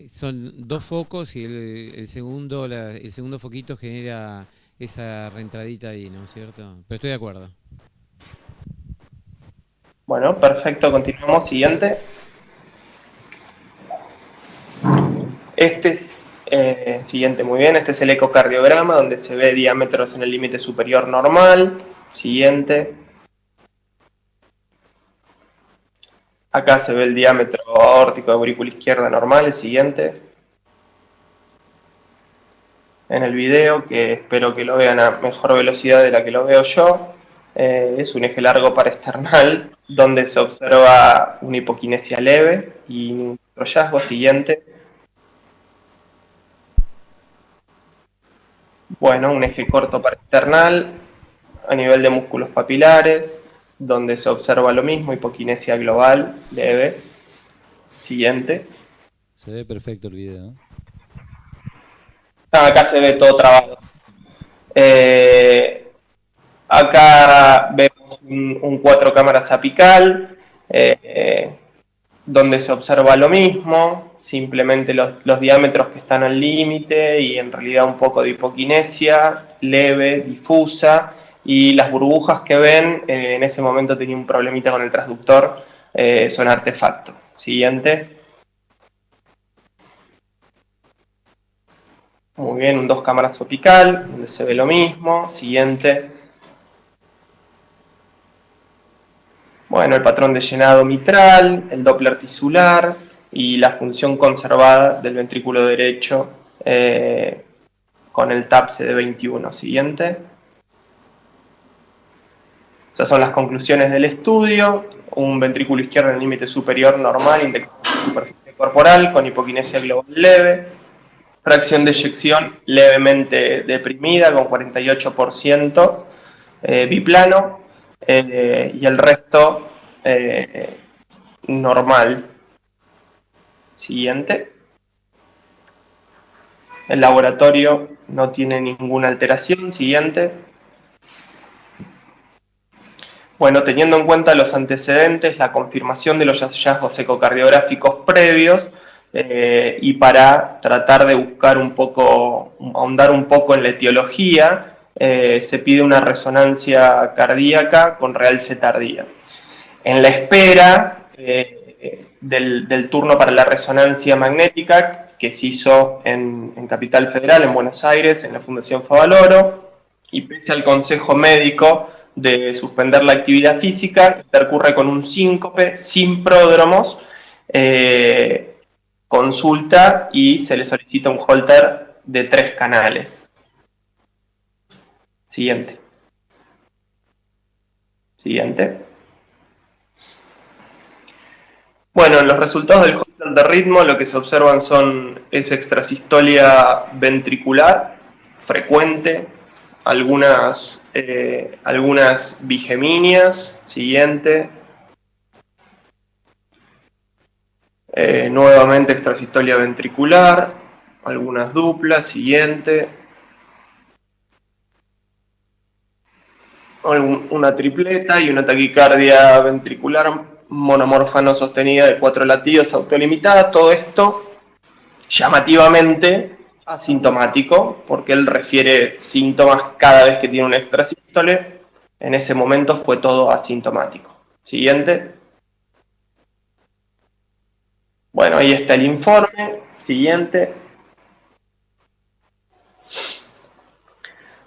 Son dos focos y el segundo, el segundo foquito genera esa reentradita ahí, ¿no es cierto? Pero estoy de acuerdo. Bueno, perfecto, continuamos. Siguiente. Este es, siguiente, muy bien. Este es el ecocardiograma donde se ve diámetros en el límite superior normal. Siguiente. Acá se ve el diámetro aórtico de aurícula izquierda normal. El siguiente. En el video, que espero que lo vean a mejor velocidad de la que lo veo yo, es un eje largo paraesternal donde se observa una hipoquinesia leve y ningún otro hallazgo. Siguiente. Bueno, un eje corto paraesternal a nivel de músculos papilares, donde se observa lo mismo, hipoquinesia global leve. Siguiente. Se ve perfecto el video. Acá se ve todo trabado. Acá vemos un 4 cámaras apical, donde se observa lo mismo, simplemente los diámetros que están al límite y en realidad un poco de hipoquinesia, leve, difusa, y las burbujas que ven, en ese momento tenía un problemita con el transductor, son artefacto. Siguiente. Muy bien, un 2 cámaras apical, donde se ve lo mismo. Siguiente. Bueno, el patrón de llenado mitral, el Doppler tisular y la función conservada del ventrículo derecho con el TAPSE de 21. Siguiente. Esas son las conclusiones del estudio. Un ventrículo izquierdo en el límite superior normal, indexado en superficie corporal, con hipoquinesia global leve. Fracción de eyección levemente deprimida, con 48%, biplano, y el resto normal. Siguiente. El laboratorio no tiene ninguna alteración. Siguiente. Bueno, teniendo en cuenta los antecedentes, la confirmación de los hallazgos ecocardiográficos previos, y para tratar de buscar un poco, ahondar un poco en la etiología, se pide una resonancia cardíaca con realce tardía. En la espera del turno para la resonancia magnética, que se hizo en Capital Federal, en Buenos Aires, en la Fundación Favaloro, y pese al consejo médico de suspender la actividad física, intercurre con un síncope sin pródromos, consulta y se le solicita un Holter de 3 canales. Siguiente. Siguiente. Bueno, en los resultados del Holter de ritmo lo que se observan es extrasistolia ventricular frecuente, algunas bigeminias. Siguiente. Nuevamente extrasistolia ventricular, algunas duplas. Siguiente. Una tripleta y una taquicardia ventricular monomorfa no sostenida de 4 latidos autolimitada. Todo esto llamativamente asintomático, porque él refiere síntomas cada vez que tiene una extrasístole. En ese momento fue todo asintomático. Siguiente. Bueno, ahí está el informe. Siguiente.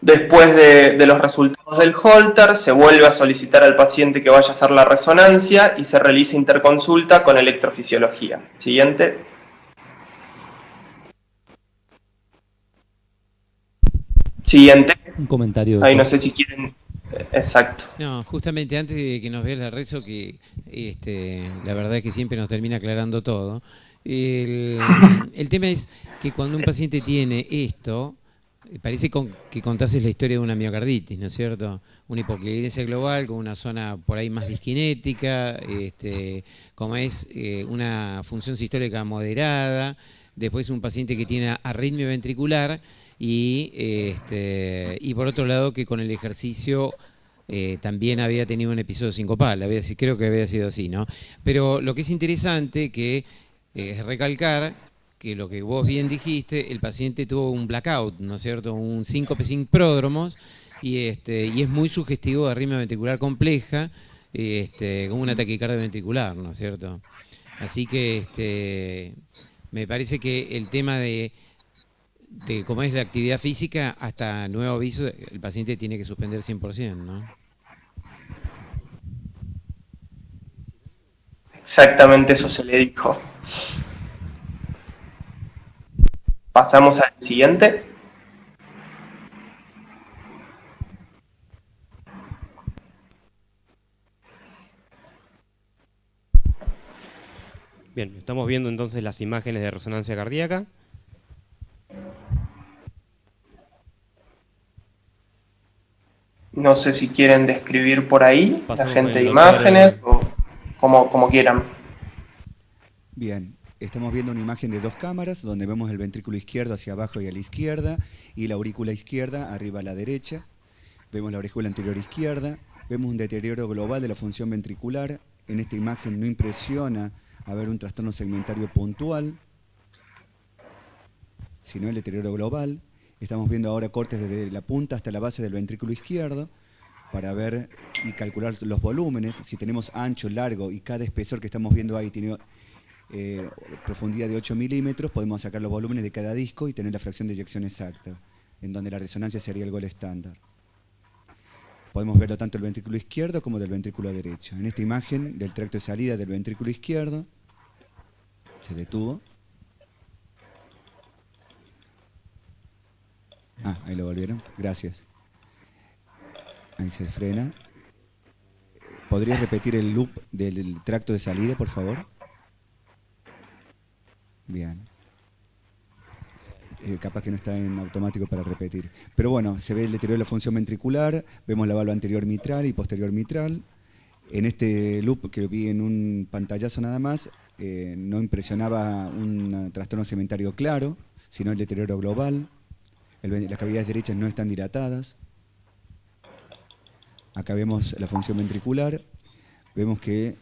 Después de los resultados del Holter, se vuelve a solicitar al paciente que vaya a hacer la resonancia y se realiza interconsulta con electrofisiología. Siguiente. Siguiente. Un comentario. Ahí no sé si quieren... Exacto. No, justamente antes de que nos veas la rezo, que la verdad es que siempre nos termina aclarando todo. El tema es que cuando un paciente tiene esto, Parece que contases la historia de una miocarditis, ¿no es cierto? Una hipoclarinesia global con una zona por ahí más disquinética, como es una función sistólica moderada, después un paciente que tiene arritmia ventricular y por otro lado que con el ejercicio también había tenido un episodio sincopal, creo que había sido así, ¿no? Pero lo que es interesante que es recalcar que lo que vos bien dijiste, el paciente tuvo un blackout, ¿no es cierto? Un síncope sin pródromos y es muy sugestivo de arritmia ventricular compleja, con una taquicardia ventricular, ¿no es cierto? Así que me parece que el tema de cómo es la actividad física, hasta nuevo aviso, el paciente tiene que suspender 100%, ¿no? Exactamente eso se le dijo. Pasamos al siguiente. Bien, estamos viendo entonces las imágenes de resonancia cardíaca. No sé si quieren describir por ahí Pasamos la gente con de el doctor, imágenes o como quieran. Bien, estamos viendo una imagen de dos cámaras donde vemos el ventrículo izquierdo hacia abajo y a la izquierda y la aurícula izquierda arriba a la derecha. Vemos la aurícula anterior izquierda, vemos un deterioro global de la función ventricular. En esta imagen no impresiona haber un trastorno segmentario puntual, sino el deterioro global. Estamos viendo ahora cortes desde la punta hasta la base del ventrículo izquierdo para ver y calcular los volúmenes. Si tenemos ancho, largo y cada espesor que estamos viendo ahí tiene profundidad de 8 milímetros, podemos sacar los volúmenes de cada disco y tener la fracción de eyección exacta, en donde la resonancia sería el gol estándar. Podemos verlo tanto del ventrículo izquierdo como del ventrículo derecho. En esta imagen del tracto de salida del ventrículo izquierdo, se detuvo. Ah, ahí lo volvieron. Gracias. Ahí se frena. ¿Podrías repetir el loop del tracto de salida, por favor? Bien. Capaz que no está en automático para repetir. Pero bueno, se ve el deterioro de la función ventricular, vemos la válvula anterior mitral y posterior mitral. En este loop que vi en un pantallazo nada más, no impresionaba un trastorno segmentario claro, sino el deterioro global. Las cavidades derechas no están dilatadas. Acá vemos la función ventricular. Vemos que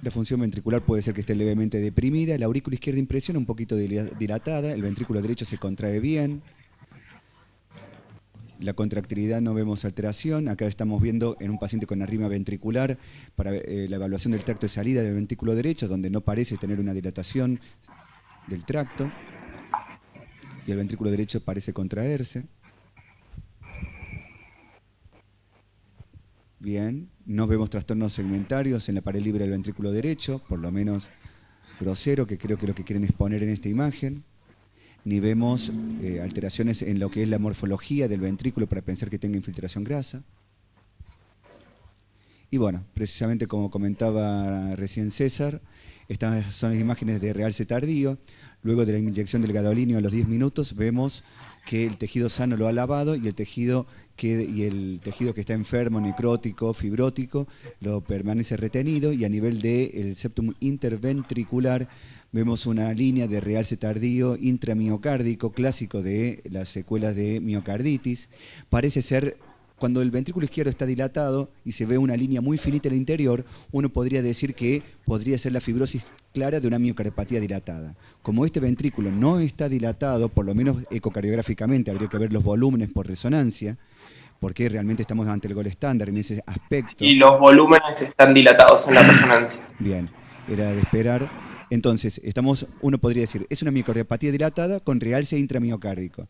la función ventricular puede ser que esté levemente deprimida. La aurícula izquierda impresiona un poquito dilatada. El ventrículo derecho se contrae bien. La contractilidad no vemos alteración. Acá estamos viendo en un paciente con arritmia ventricular para la evaluación del tracto de salida del ventrículo derecho, donde no parece tener una dilatación del tracto. Y el ventrículo derecho parece contraerse. Bien, no vemos trastornos segmentarios en la pared libre del ventrículo derecho, por lo menos grosero, que creo que es lo que quieren exponer en esta imagen. Ni vemos alteraciones en lo que es la morfología del ventrículo para pensar que tenga infiltración grasa. Y bueno, precisamente como comentaba recién César, estas son las imágenes de realce tardío. Luego de la inyección del gadolinio a los 10 minutos vemos que el tejido sano lo ha lavado y el tejido que está enfermo, necrótico, fibrótico, lo permanece retenido, y a nivel del septum interventricular vemos una línea de realce tardío intramiocárdico clásico de las secuelas de miocarditis. Parece ser, cuando el ventrículo izquierdo está dilatado y se ve una línea muy finita en el interior, uno podría decir que podría ser la fibrosis clara de una miocardiopatía dilatada. Como este ventrículo no está dilatado, por lo menos ecocardiográficamente, habría que ver los volúmenes por resonancia, porque realmente estamos ante el gol estándar en ese aspecto. Y los volúmenes están dilatados en la resonancia. Bien, era de esperar. Entonces, uno podría decir, es una miocardiopatía dilatada con realce intramiocárdico.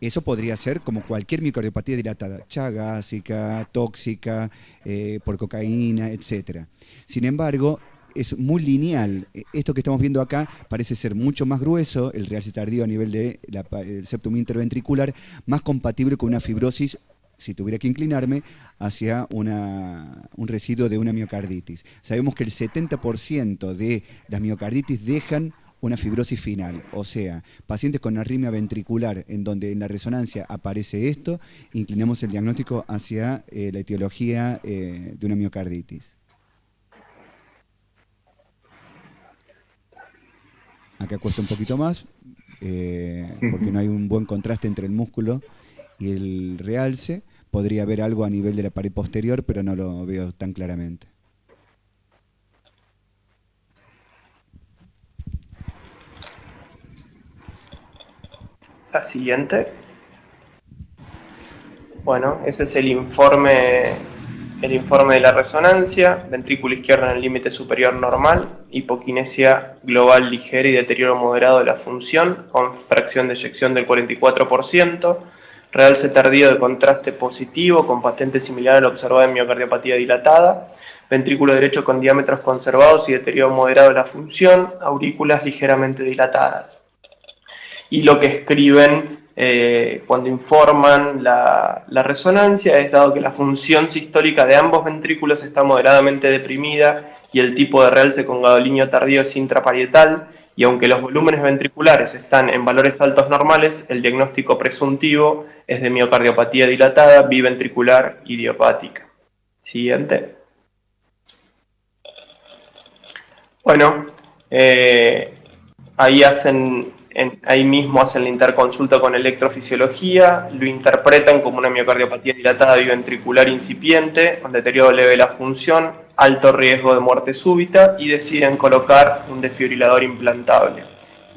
Eso podría ser como cualquier miocardiopatía dilatada, chagásica, tóxica, por cocaína, etc. Sin embargo, es muy lineal. Esto que estamos viendo acá parece ser mucho más grueso, el realce tardío a nivel del septum interventricular, más compatible con una fibrosis, si tuviera que inclinarme, hacia un residuo de una miocarditis. Sabemos que el 70% de las miocarditis dejan una fibrosis final. O sea, pacientes con arritmia ventricular, en donde en la resonancia aparece esto, inclinamos el diagnóstico hacia la etiología de una miocarditis. Acá cuesta un poquito más, porque no hay un buen contraste entre el músculo y el realce. Podría haber algo a nivel de la pared posterior, pero no lo veo tan claramente. La siguiente. Bueno, ese es el informe de la resonancia. Ventrículo izquierdo en el límite superior normal, hipoquinesia global ligera y deterioro moderado de la función, con fracción de eyección del 44%, realce tardío de contraste positivo, con patente similar a la observada en miocardiopatía dilatada, ventrículo derecho con diámetros conservados y deterioro moderado de la función, aurículas ligeramente dilatadas. Y lo que escriben cuando informan la resonancia es, dado que la función sistólica de ambos ventrículos está moderadamente deprimida y el tipo de realce con gadolinio tardío es intraparietal, y aunque los volúmenes ventriculares están en valores altos normales, el diagnóstico presuntivo es de miocardiopatía dilatada, biventricular idiopática. Siguiente. Bueno, ahí mismo hacen la interconsulta con electrofisiología, lo interpretan como una miocardiopatía dilatada biventricular incipiente, con deterioro leve de la función, alto riesgo de muerte súbita, y deciden colocar un desfibrilador implantable.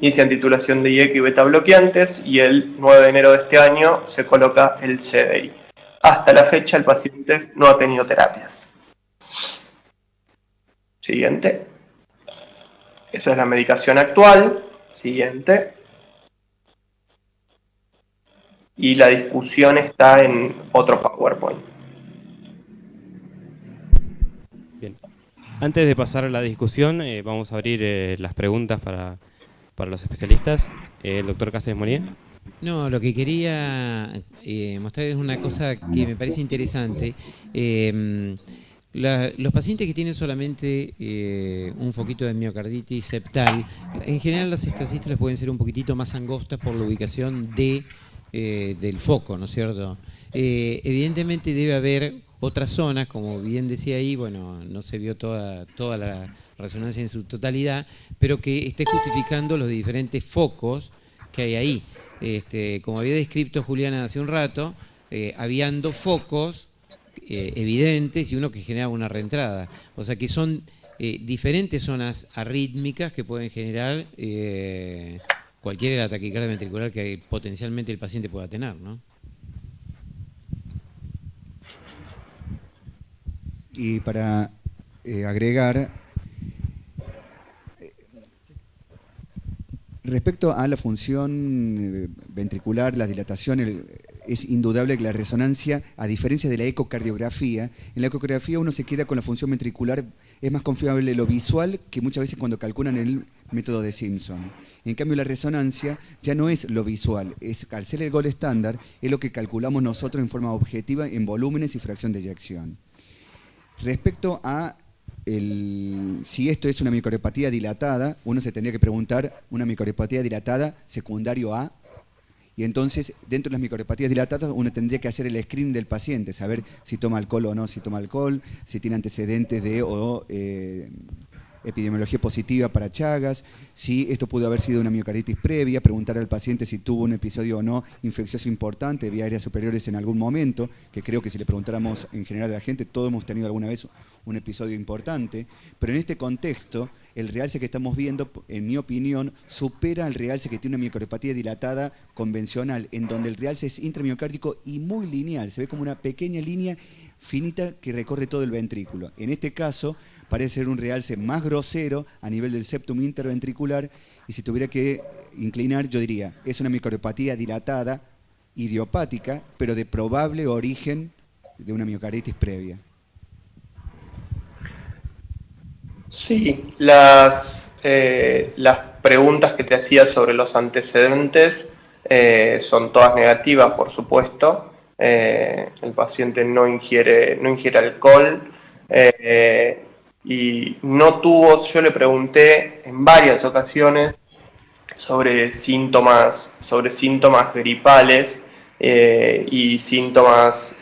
Inician titulación de IECA y beta bloqueantes, y el 9 de enero de este año se coloca el CDI. Hasta la fecha el paciente no ha tenido terapias. Siguiente. Esa es la medicación actual. Siguiente. Y la discusión está en otro PowerPoint. Bien. Antes de pasar a la discusión, vamos a abrir las preguntas para los especialistas. El doctor Cáceres Monier. No, lo que quería mostrar es una cosa que me parece interesante. Los pacientes que tienen solamente un foquito de miocarditis septal, en general las estasístolas pueden ser un poquitito más angostas por la ubicación del foco, ¿no es cierto? Evidentemente debe haber otras zonas, como bien decía ahí, bueno, no se vio toda la resonancia en su totalidad, pero que esté justificando los diferentes focos que hay ahí. Como había descrito Juliana hace un rato, habían dos focos evidentes y uno que generaba una reentrada. O sea que son diferentes zonas arrítmicas que pueden generar cualquier taquicardia ventricular que potencialmente el paciente pueda tener, ¿no? Y para agregar, respecto a la función ventricular, la dilatación, es indudable que la resonancia, a diferencia de la ecocardiografía, en la ecografía uno se queda con la función ventricular, es más confiable lo visual que muchas veces cuando calculan el método de Simpson. En cambio la resonancia ya no es lo visual, al ser el gold estándar, es lo que calculamos nosotros en forma objetiva en volúmenes y fracción de eyección. Respecto a si esto es una miocardiopatía dilatada, uno se tendría que preguntar, ¿una miocardiopatía dilatada secundario a? Y entonces, dentro de las miocardiopatía dilatadas, uno tendría que hacer el screening del paciente, saber si toma alcohol o no, si toma alcohol, si tiene antecedentes de epidemiología positiva para Chagas, si esto pudo haber sido una miocarditis previa, preguntar al paciente si tuvo un episodio o no infeccioso importante de vías aéreas superiores en algún momento, que creo que si le preguntáramos en general a la gente, todos hemos tenido alguna vez un episodio importante, pero en este contexto, el realce que estamos viendo, en mi opinión, supera al realce que tiene una miocardiopatía dilatada convencional, en donde el realce es intramiocárdico y muy lineal, se ve como una pequeña línea finita que recorre todo el ventrículo. En este caso, parece ser un realce más grosero a nivel del septum interventricular, y si tuviera que inclinar, yo diría, es una miocardiopatía dilatada, idiopática, pero de probable origen de una miocarditis previa. Sí, las preguntas que te hacía sobre los antecedentes son todas negativas, por supuesto. El paciente no ingiere alcohol y no tuvo, yo le pregunté en varias ocasiones sobre síntomas gripales y síntomas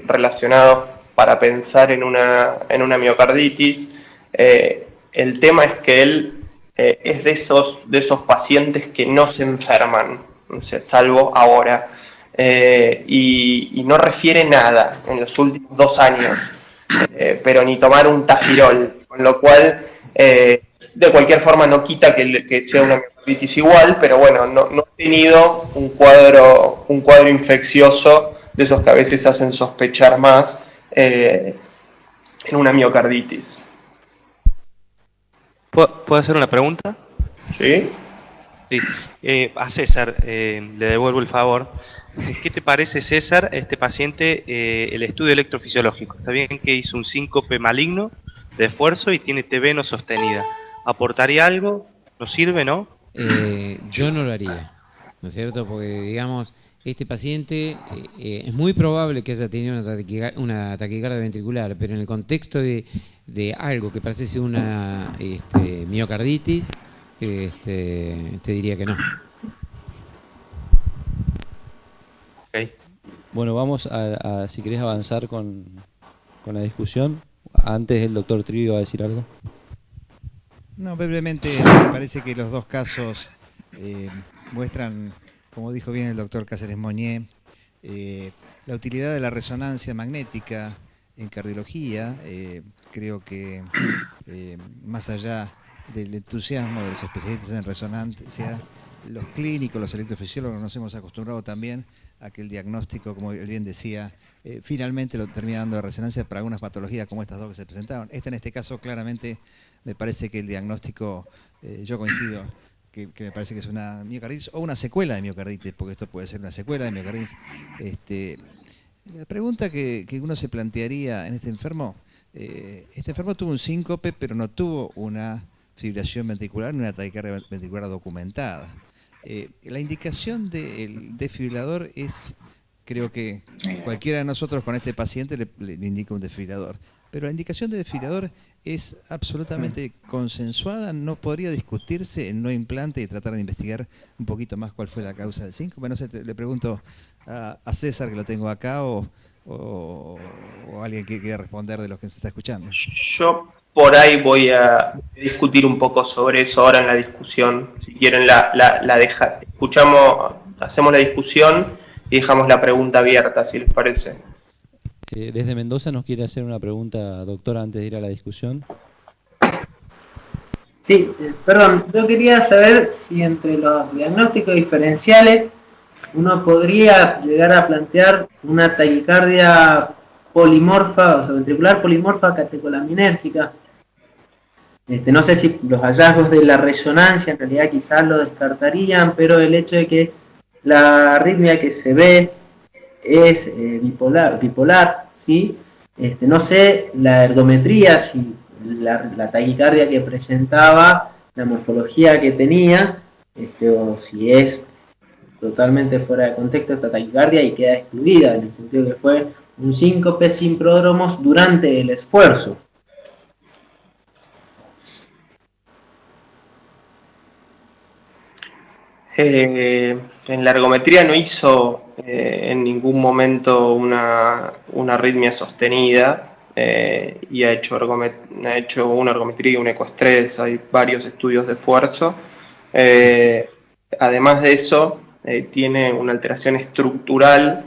relacionados para pensar en una miocarditis. El tema es que él es de esos pacientes que no se enferman, o sea, salvo ahora, y no refiere nada en los últimos 2 años, pero ni tomar un tafirol, con lo cual de cualquier forma no quita que sea una miocarditis igual, pero bueno, no ha tenido un cuadro infeccioso de esos que a veces hacen sospechar más en una miocarditis. ¿Puedo hacer una pregunta? ¿Sí? Sí. A César, le devuelvo el favor. ¿Qué te parece, César, este paciente, el estudio electrofisiológico? Está bien que hizo un síncope maligno de esfuerzo y tiene T veno sostenida. ¿Aportaría algo? ¿Nos sirve, no? Yo no lo haría, ¿no es cierto? Porque, digamos, este paciente es muy probable que haya tenido una taquicardia ventricular, pero en el contexto de algo que parece ser una miocarditis, te diría que no. Okay. Bueno, vamos a si querés avanzar con la discusión. Antes el doctor Trivio va a decir algo. No, brevemente, me parece que los dos casos muestran, como dijo bien el doctor Cáceres Monnier, la utilidad de la resonancia magnética en cardiología. Creo que más allá del entusiasmo de los especialistas en resonancia, los clínicos, los electrofisiólogos nos hemos acostumbrado también a que el diagnóstico, como bien decía, finalmente lo termina dando de resonancia para algunas patologías como estas dos que se presentaron. En este caso, claramente, me parece que el diagnóstico, yo coincido, que me parece que es una miocarditis o una secuela de miocarditis, porque esto puede ser una secuela de miocarditis. La pregunta que uno se plantearía en este enfermo tuvo un síncope, pero no tuvo una fibrilación ventricular ni una taquicardia ventricular documentada. La indicación del desfibrilador es, creo que cualquiera de nosotros con este paciente le indica un desfibrilador, pero la indicación de desfibrilador es absolutamente consensuada, no podría discutirse en no implante y tratar de investigar un poquito más cuál fue la causa del síncope. No sé, le pregunto a César, que lo tengo acá, o alguien que quiera responder de los que se está escuchando. Yo por ahí voy a discutir un poco sobre eso ahora en la discusión. Si quieren hacemos la discusión y dejamos la pregunta abierta, si les parece. Desde Mendoza nos quiere hacer una pregunta, doctora, antes de ir a la discusión. Sí, perdón, yo quería saber si entre los diagnósticos diferenciales uno podría llegar a plantear una taquicardia polimorfa, o sea, ventricular polimorfa catecolaminérgica. No sé si los hallazgos de la resonancia en realidad quizás lo descartarían, pero el hecho de que la arritmia que se ve es bipolar, ¿sí? No sé la ergometría, si la taquicardia que presentaba, la morfología que tenía, o si es totalmente fuera de contexto esta taquicardia y queda excluida, en el sentido que fue un síncope sin pródromos durante el esfuerzo. En la ergometría no hizo en ningún momento una arritmia sostenida y ha hecho una ergometría y un ecoestrés. Hay varios estudios de esfuerzo. Además de eso, tiene una alteración estructural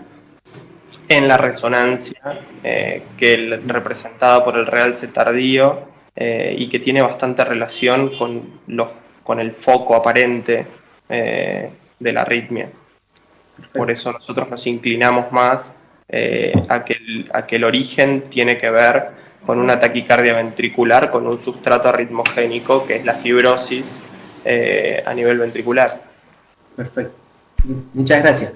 en la resonancia representada por el realce tardío y que tiene bastante relación con el foco aparente de la arritmia. Por eso nosotros nos inclinamos más a que el origen tiene que ver con una taquicardia ventricular con un sustrato arritmogénico, que es la fibrosis a nivel ventricular. Perfecto. Muchas gracias.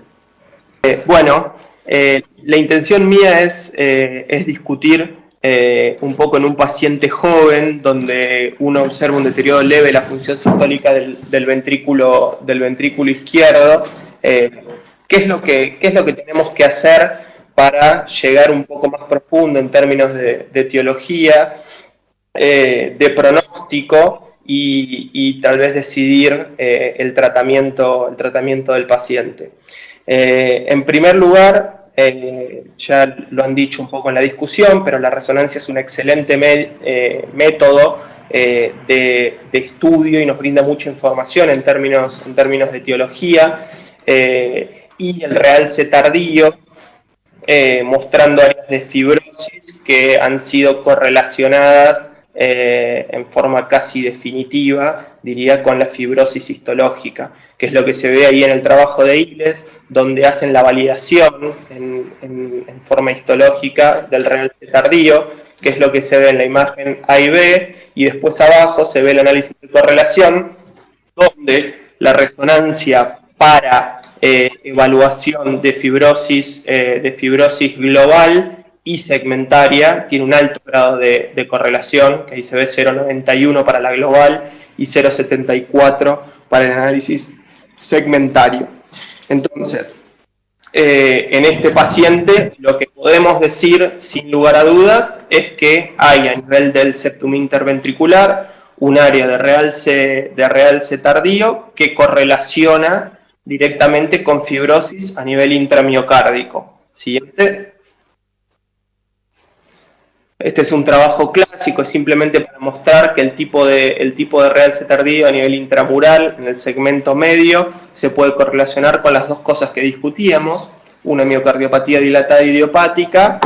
La intención mía es discutir un poco en un paciente joven donde uno observa un deterioro leve de la función sistólica del ventrículo izquierdo. ¿Qué es lo que tenemos que hacer para llegar un poco más profundo en términos de etiología, de pronóstico y tal vez decidir el tratamiento del paciente. En primer lugar, ya lo han dicho un poco en la discusión, pero la resonancia es un excelente método de estudio y nos brinda mucha información en términos de etiología, y el realce tardío, mostrando áreas de fibrosis que han sido correlacionadas en forma casi definitiva, diría, con la fibrosis histológica, que es lo que se ve ahí en el trabajo de Iles, donde hacen la validación en forma histológica del realce tardío, que es lo que se ve en la imagen A y B, y después abajo se ve el análisis de correlación, donde la resonancia para evaluación de fibrosis global y segmentaria tiene un alto grado de correlación, que ahí se ve 0,91 para la global y 0,74 para el análisis segmentario. Entonces, en este paciente lo que podemos decir sin lugar a dudas es que hay a nivel del septum interventricular un área de realce tardío que correlaciona directamente con fibrosis a nivel intramiocárdico. Siguiente. Este es un trabajo clásico, es simplemente para mostrar que el tipo de realce tardío a nivel intramural, en el segmento medio, se puede correlacionar con las dos cosas que discutíamos, una miocardiopatía dilatada idiopática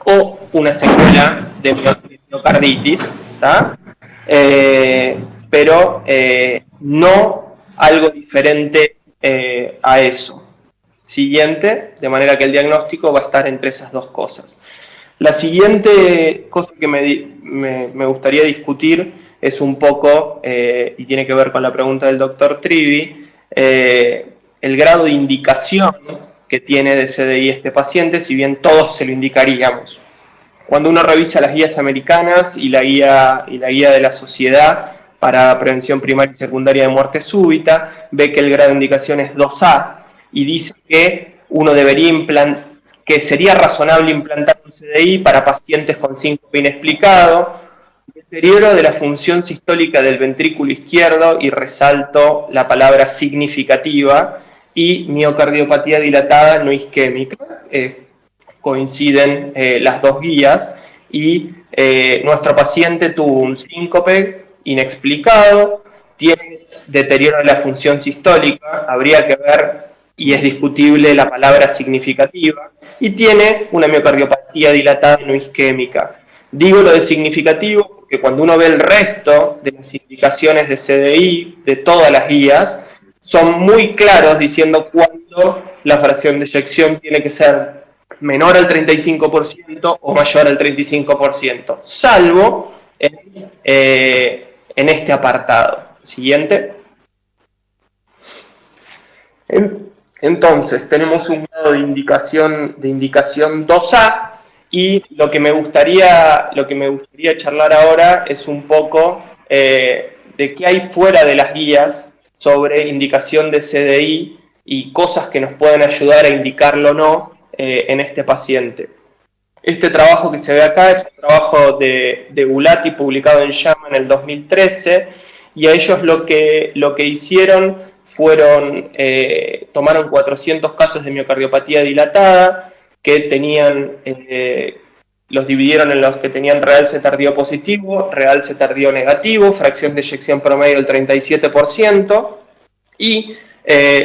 o una secuela de miocarditis, ¿tá? Pero no algo diferente a eso. Siguiente, de manera que el diagnóstico va a estar entre esas dos cosas. La siguiente cosa que me gustaría discutir es un poco, y tiene que ver con la pregunta del doctor Trivi, el grado de indicación que tiene de CDI este paciente, si bien todos se lo indicaríamos. Cuando uno revisa las guías americanas y la guía de la Sociedad para Prevención Primaria y Secundaria de Muerte Súbita, ve que el grado de indicación es 2A y dice que uno debería que sería razonable implantar un CDI para pacientes con síncope inexplicado, deterioro de la función sistólica del ventrículo izquierdo, y resalto la palabra significativa, y miocardiopatía dilatada no isquémica. Coinciden las dos guías, y nuestro paciente tuvo un síncope inexplicado, tiene deterioro de la función sistólica, habría que ver, y es discutible la palabra significativa, y tiene una miocardiopatía dilatada no isquémica. Digo lo de significativo porque cuando uno ve el resto de las indicaciones de CDI, de todas las guías, son muy claros diciendo cuándo la fracción de eyección tiene que ser menor al 35% o mayor al 35%, salvo en este apartado. Siguiente. Entonces, tenemos un grado de indicación 2A, y lo que me gustaría charlar ahora es un poco de qué hay fuera de las guías sobre indicación de CDI y cosas que nos pueden ayudar a indicarlo o no en este paciente. Este trabajo que se ve acá es un trabajo de Gulati publicado en JAMA en el 2013, y a ellos lo que hicieron fueron, tomaron 400 casos de miocardiopatía dilatada que tenían, los dividieron en los que tenían realce tardío positivo, realce tardío negativo, fracción de eyección promedio del 37%, y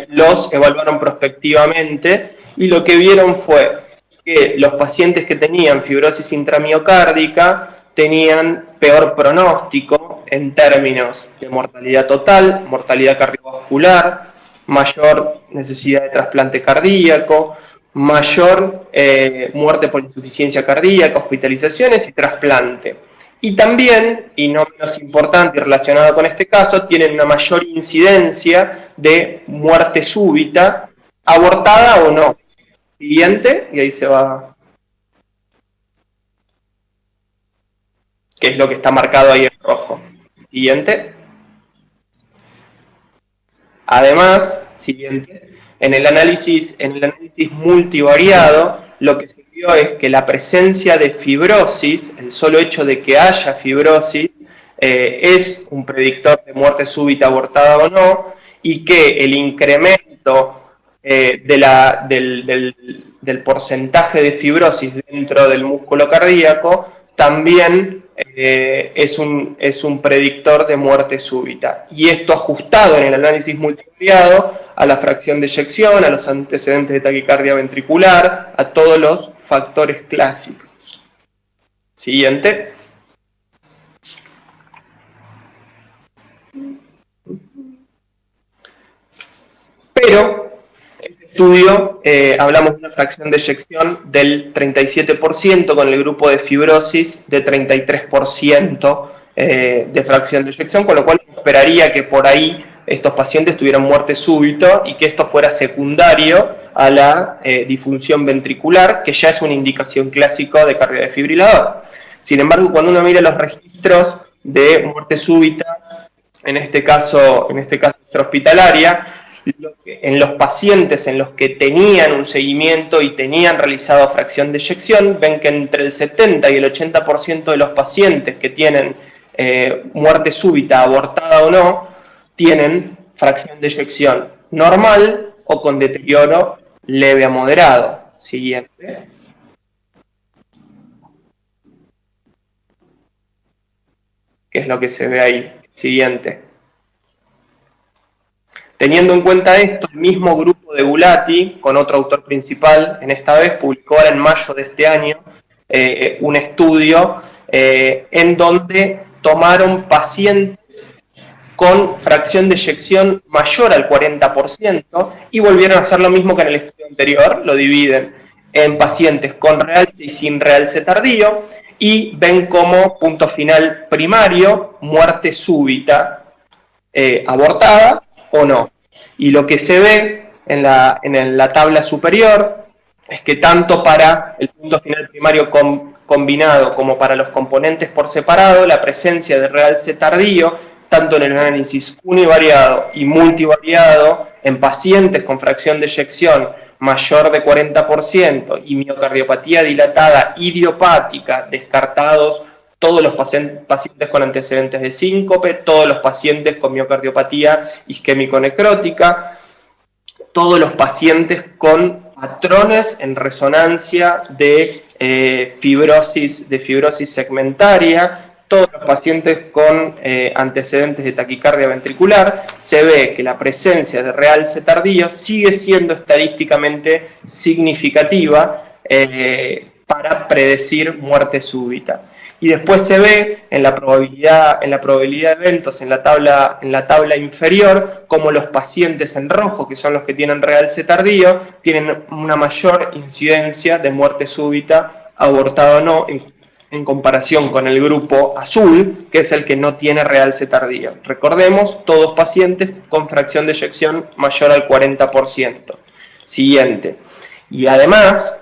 los evaluaron prospectivamente, y lo que vieron fue que los pacientes que tenían fibrosis intramiocárdica tenían peor pronóstico en términos de mortalidad total, mortalidad cardiovascular, mayor necesidad de trasplante cardíaco, mayor muerte por insuficiencia cardíaca, hospitalizaciones y trasplante. Y también, y no menos importante y relacionado con este caso, tienen una mayor incidencia de muerte súbita, abortada o no. Siguiente, y ahí se va, que es lo que está marcado ahí en rojo. Siguiente. Además, siguiente, en el análisis multivariado, lo que se vio es que la presencia de fibrosis, el solo hecho de que haya fibrosis, es un predictor de muerte súbita abortada o no, y que el incremento del porcentaje de fibrosis dentro del músculo cardíaco también es un predictor de muerte súbita. Y esto ajustado en el análisis multivariado a la fracción de eyección, a los antecedentes de taquicardia ventricular, a todos los factores clásicos. Siguiente. Pero este estudio hablamos de una fracción de eyección del 37% con el grupo de fibrosis de 33% de fracción de eyección, con lo cual esperaría que por ahí estos pacientes tuvieran muerte súbita y que esto fuera secundario a la disfunción ventricular, que ya es una indicación clásica de cardiodefibrilador. Sin embargo, cuando uno mira los registros de muerte súbita, en este caso extrahospitalaria, en los pacientes en los que tenían un seguimiento y tenían realizado fracción de eyección, ven que entre el 70 y el 80% de los pacientes que tienen muerte súbita, abortada o no, tienen fracción de eyección normal o con deterioro leve a moderado. Siguiente. ¿Qué es lo que se ve ahí? Siguiente. Teniendo en cuenta esto, el mismo grupo de Gulati, con otro autor principal, en esta vez publicó ahora en mayo de este año un estudio en donde tomaron pacientes con fracción de eyección mayor al 40% y volvieron a hacer lo mismo que en el estudio anterior, lo dividen en pacientes con realce y sin realce tardío y ven como punto final primario muerte súbita abortada o no. Y lo que se ve en la tabla superior es que tanto para el punto final primario combinado como para los componentes por separado, la presencia de realce tardío, tanto en el análisis univariado y multivariado, en pacientes con fracción de eyección mayor de 40% y miocardiopatía dilatada idiopática, descartados todos los pacientes con antecedentes de síncope, todos los pacientes con miocardiopatía isquémico-necrótica, todos los pacientes con patrones en resonancia de fibrosis segmentaria, todos los pacientes con antecedentes de taquicardia ventricular, se ve que la presencia de realce tardío sigue siendo estadísticamente significativa para predecir muerte súbita. Y después se ve en la probabilidad de eventos en la tabla inferior como los pacientes en rojo, que son los que tienen realce tardío, tienen una mayor incidencia de muerte súbita, abortada o no, en comparación con el grupo azul, que es el que no tiene realce tardío. Recordemos, todos pacientes con fracción de eyección mayor al 40%. Siguiente. Y además,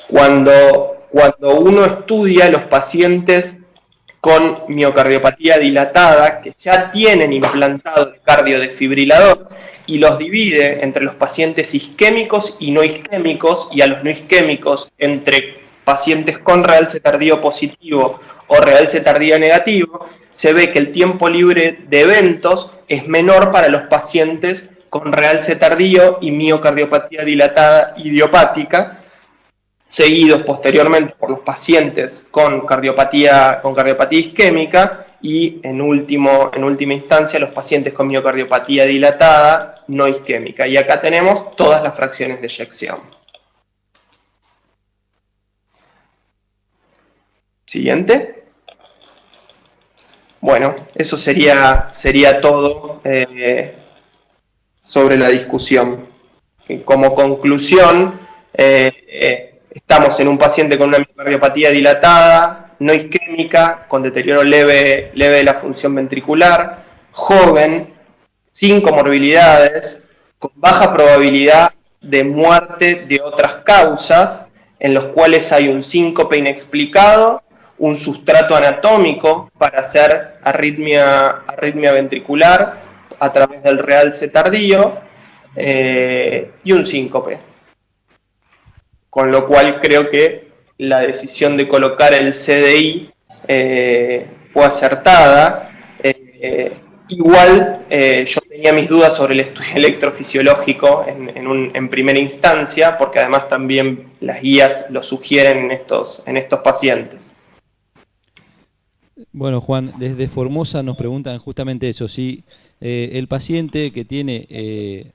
cuando uno estudia los pacientes con miocardiopatía dilatada que ya tienen implantado el cardiodefibrilador y los divide entre los pacientes isquémicos y no isquémicos, y a los no isquémicos entre pacientes con realce tardío positivo o realce tardío negativo, se ve que el tiempo libre de eventos es menor para los pacientes con realce tardío y miocardiopatía dilatada idiopática, seguidos posteriormente por los pacientes con cardiopatía isquémica y en última instancia los pacientes con miocardiopatía dilatada no isquémica. Y acá tenemos todas las fracciones de eyección. Siguiente. Bueno, eso sería todo sobre la discusión. Como conclusión, estamos en un paciente con una miocardiopatía dilatada, no isquémica, con deterioro leve de la función ventricular, joven, sin comorbilidades, con baja probabilidad de muerte de otras causas, en los cuales hay un síncope inexplicado, un sustrato anatómico para hacer arritmia ventricular a través del realce tardío y un síncope. Con lo cual creo que la decisión de colocar el CDI fue acertada. Igual yo tenía mis dudas sobre el estudio electrofisiológico en primera instancia, porque además también las guías lo sugieren en estos pacientes. Bueno, Juan, desde Formosa nos preguntan justamente eso, si el paciente que tiene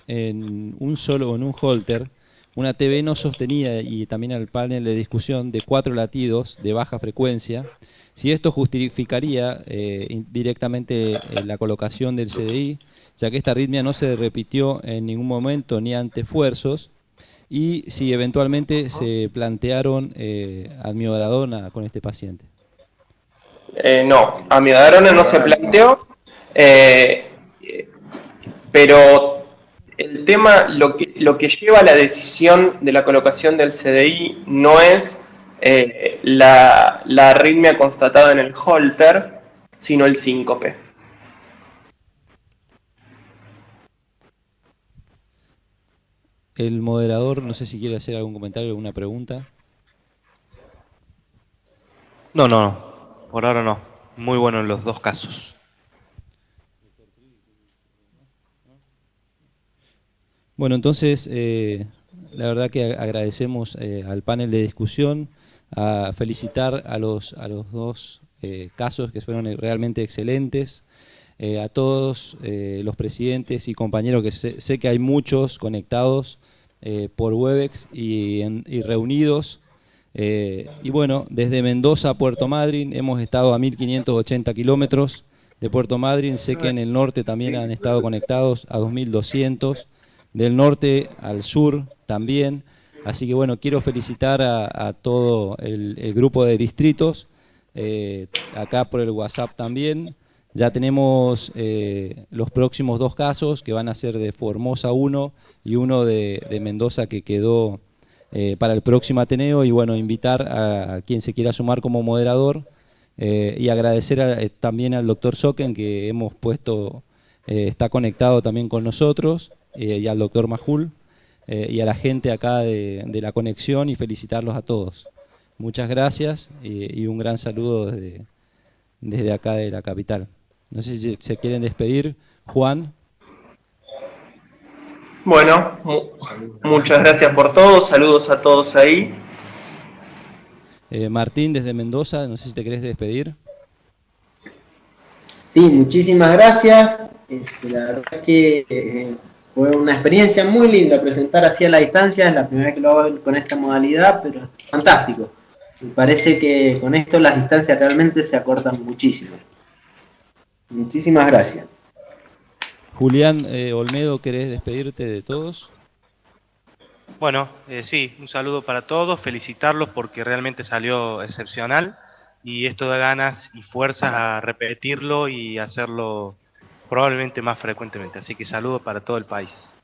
en un holter una TV no sostenida y también al panel de discusión de 4 latidos de baja frecuencia, si esto justificaría directamente la colocación del CDI, ya que esta arritmia no se repitió en ningún momento ni ante esfuerzos, y si eventualmente se plantearon amiodaradona con este paciente. No, amiodarona no se planteó, pero el tema, lo que lleva a la decisión de la colocación del CDI no es la arritmia constatada en el holter, sino el síncope. El moderador, no sé si quiere hacer algún comentario, alguna pregunta. No, por ahora no. Muy bueno en los dos casos. Bueno, entonces, la verdad que agradecemos al panel de discusión, a felicitar a los dos casos que fueron realmente excelentes, a todos los presidentes y compañeros, que sé que hay muchos conectados por Webex y reunidos. Y bueno, desde Mendoza a Puerto Madryn hemos estado a 1580 kilómetros de Puerto Madryn. Sé que en el norte también han estado conectados a 2200, del norte al sur también. Así que bueno, quiero felicitar a todo el grupo de distritos, acá por el WhatsApp también. Ya tenemos los próximos 2 casos, que van a ser de Formosa 1 y uno de Mendoza, que quedó para el próximo Ateneo. Y bueno, invitar a quien se quiera sumar como moderador, y agradecer también al doctor Soken, que hemos puesto, está conectado también con nosotros, y al doctor Majul, y a la gente acá de la conexión, y felicitarlos a todos. Muchas gracias y un gran saludo desde acá de la capital. No sé si se quieren despedir. Juan. Bueno, muchas gracias por todo, saludos a todos ahí. Martín, desde Mendoza, no sé si te querés despedir. Sí, muchísimas gracias. La verdad es que fue una experiencia muy linda presentar así a la distancia. Es la primera vez que lo hago con esta modalidad, pero fantástico. Me parece que con esto las distancias realmente se acortan muchísimo. Muchísimas gracias. Julián Olmedo, ¿querés despedirte de todos? Bueno, sí, un saludo para todos, felicitarlos porque realmente salió excepcional y esto da ganas y fuerzas a repetirlo y hacerlo probablemente más frecuentemente. Así que saludo para todo el país.